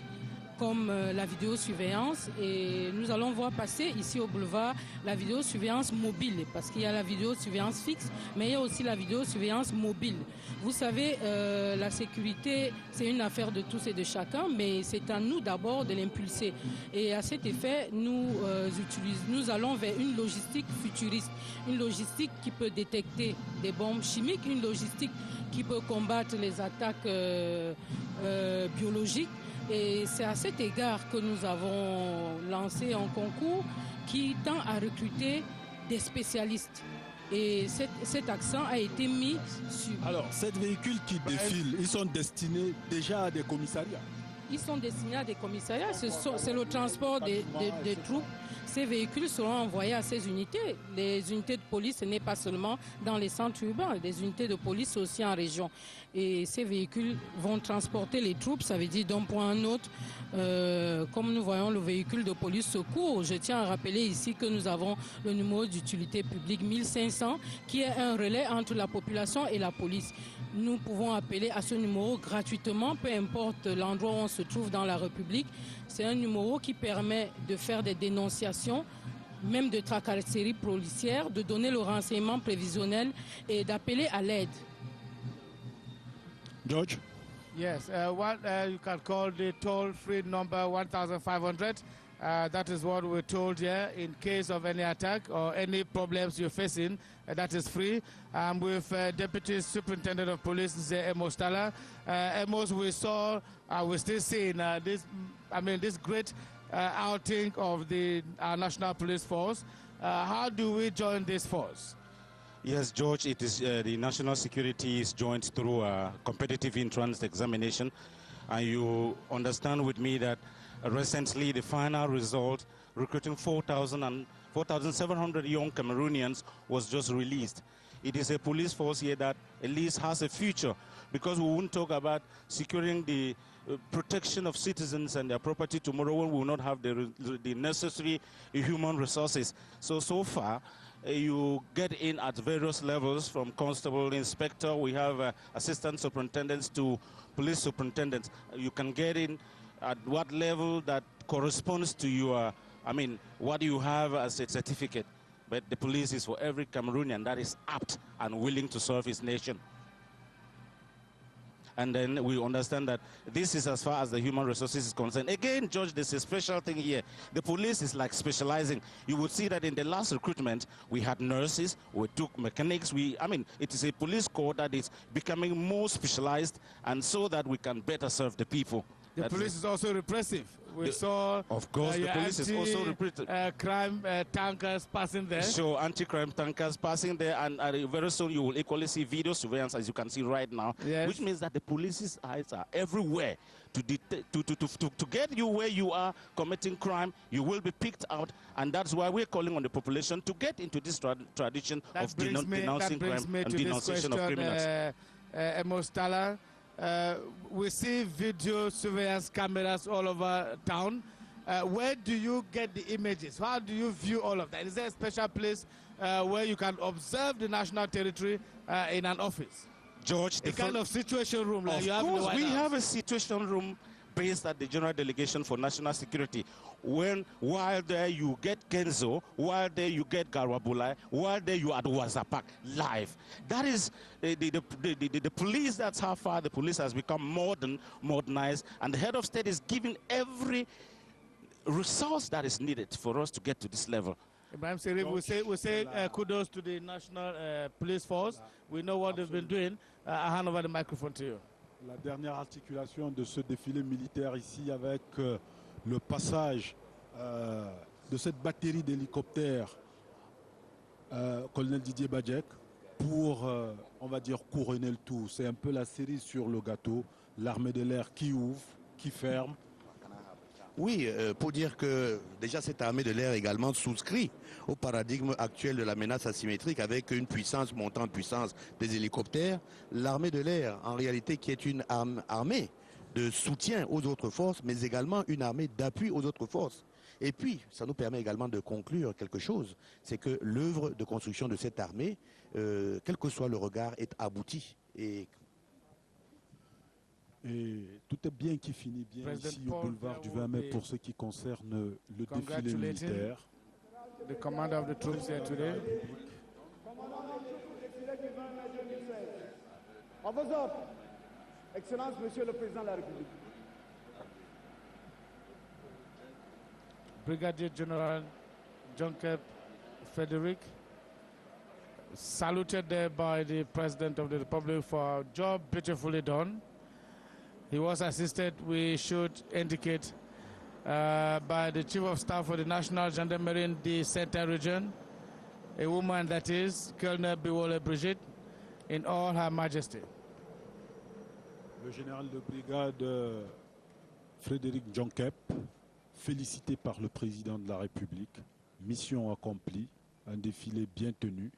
Speaker 7: comme la vidéosurveillance, et nous allons voir passer ici au boulevard la vidéosurveillance mobile, parce qu'il y a la vidéosurveillance fixe, mais il y a aussi la vidéosurveillance mobile. Vous savez, la sécurité, c'est une affaire de tous et de chacun, mais c'est à nous d'abord de l'impulser. Et à cet effet, nous allons vers une logistique futuriste, une logistique qui peut détecter des bombes chimiques, une logistique qui peut combattre les attaques biologiques. Et c'est à cet égard que nous avons lancé un concours qui tend à recruter des spécialistes. Et cet accent a été mis sur...
Speaker 1: Alors, ces véhicules qui défilent, ils sont destinés déjà à des commissariats?
Speaker 7: Ils sont destinés à des commissariats. C'est le transport des troupes. Ces véhicules seront envoyés à ces unités. Les unités de police, ce n'est pas seulement dans les centres urbains. Les unités de police aussi en région. Et ces véhicules vont transporter les troupes, ça veut dire d'un point à un autre. Comme nous voyons le véhicule de police secours, je tiens à rappeler ici que nous avons le numéro d'utilité publique 1500 qui est un relais entre la population et la police. nous pouvons appeler à ce numéro gratuitement, peu importe l'endroit où on se trouve dans la République. C'est un numéro qui permet de faire des dénonciations, même de tracasseries policières, de donner le renseignement prévisionnel et d'appeler à l'aide.
Speaker 1: George?
Speaker 2: Yes, you can call the toll-free number 1500. That is what we're told here in case of any attack or any problems you're facing. That is free. With Deputy Superintendent of Police, Amos Tala. Amos, we saw, we're still seeing this great outing of our National Police Force. How do we join this force?
Speaker 8: Yes, George, it is the national security is joined through a competitive entrance examination. And you understand with me that recently the final result, recruiting 4,700 young Cameroonians, was just released. It is a police force here that at least has a future, because we won't talk about securing the protection of citizens and their property tomorrow when we will not have the necessary human resources. So far, you get in at various levels, from constable, inspector, we have assistant superintendents to police superintendents. You can get in at what level that corresponds to your, what you have as a certificate. But the police is for every Cameroonian that is apt and willing to serve his nation. And then we understand that this is as far as the human resources is concerned. Again, George, there's a special thing here. The police is like specializing. You would see that in the last recruitment, we had nurses, we took mechanics. It is a police corps that is becoming more specialized, and so that we can better serve the people.
Speaker 2: The police is also repressive. We saw,
Speaker 8: of course, the police is also repressive.
Speaker 2: Crime tankers passing there.
Speaker 8: So anti-crime tankers passing there, and very soon you will equally see video surveillance, as you can see right now,
Speaker 2: yes.
Speaker 8: Which means that the police's eyes are everywhere to get you where you are committing crime. You will be picked out, and that's why we're calling on the population to get into this tradition of denouncing crime and denunciation of criminals.
Speaker 2: Amos Tala. We see video surveillance cameras all over town. Where do you get the images? How do you view all of that? Is there a special place where you can observe the national territory in an office?
Speaker 8: George,
Speaker 2: a kind of situation room like you have in the White House.
Speaker 8: We have a situation room based at the General Delegation for National Security. While there you get Kenzo, while there you get Garwabulai, while there you are at Wazapak live. That is the police. That's how far the police has become modernized, and the head of state is giving every resource that is needed for us to get to this level.
Speaker 2: Ibrahim Serif, we say kudos to the National Police Force. We know what they've been doing. I hand over the microphone to you.
Speaker 1: La dernière articulation de ce défilé militaire ici, avec le passage de cette batterie d'hélicoptères, colonel Didier Badjek, pour, on va dire, couronner le tout. C'est un peu la cerise sur le gâteau, l'armée de l'air qui ouvre, qui ferme.
Speaker 3: Oui, pour dire que déjà cette armée de l'air également souscrit au paradigme actuel de la menace asymétrique, avec une puissance montant en puissance des hélicoptères. L'armée de l'air, en réalité, qui est une armée de soutien aux autres forces, mais également une armée d'appui aux autres forces. Et puis, ça nous permet également de conclure quelque chose, c'est que l'œuvre de construction de cette armée, quel que soit le regard, est aboutie. Et
Speaker 1: tout est bien qui finit bien ici au boulevard du 20 mai pour ce qui concerne le défilé militaire.
Speaker 2: The commander of the troops here today.
Speaker 10: À vos ordres, Excellence, Monsieur le Président de la République.
Speaker 2: Brigadier General John-Kep Frederick, saluted there by the President of the Republic for a job beautifully done. He was assisted, we should indicate, by the Chief of Staff for the National Gendarmerie in the Center region, a woman that is Colonel Biwole Brigitte, in all her majesty.
Speaker 1: Le général de brigade Frédéric John-Kep, félicité par le président de la République, mission accomplie, un défilé bien tenu.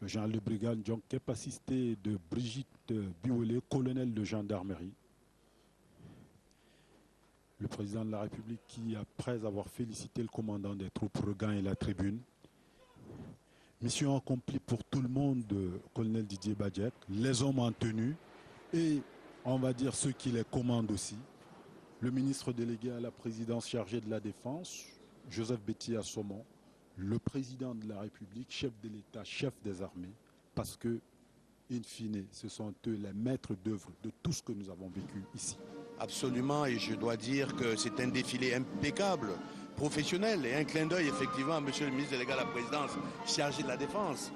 Speaker 1: Le général de brigade John-Kep assisté de Brigitte Biwole, colonel de gendarmerie. Le président de la République qui, après avoir félicité le commandant des troupes, regagne la tribune. Mission accomplie pour tout le monde, colonel Didier Badjek. Les hommes en tenue, et on va dire ceux qui les commandent aussi. Le ministre délégué à la présidence chargé de la Défense, Joseph Betty Assomon, le président de la République, chef de l'État, chef des armées, parce que, in fine, ce sont eux les maîtres d'œuvre de tout ce que nous avons vécu ici.
Speaker 3: Absolument, et je dois dire que c'est un défilé impeccable, professionnel, et un clin d'œil effectivement à monsieur le ministre délégué à la présidence chargé de la Défense,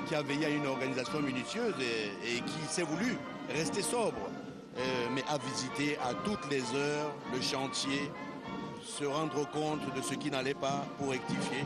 Speaker 3: qui a veillé à une organisation minutieuse et qui s'est voulu rester sobre, mais a visité à toutes les heures le chantier, se rendre compte de ce qui n'allait pas pour rectifier.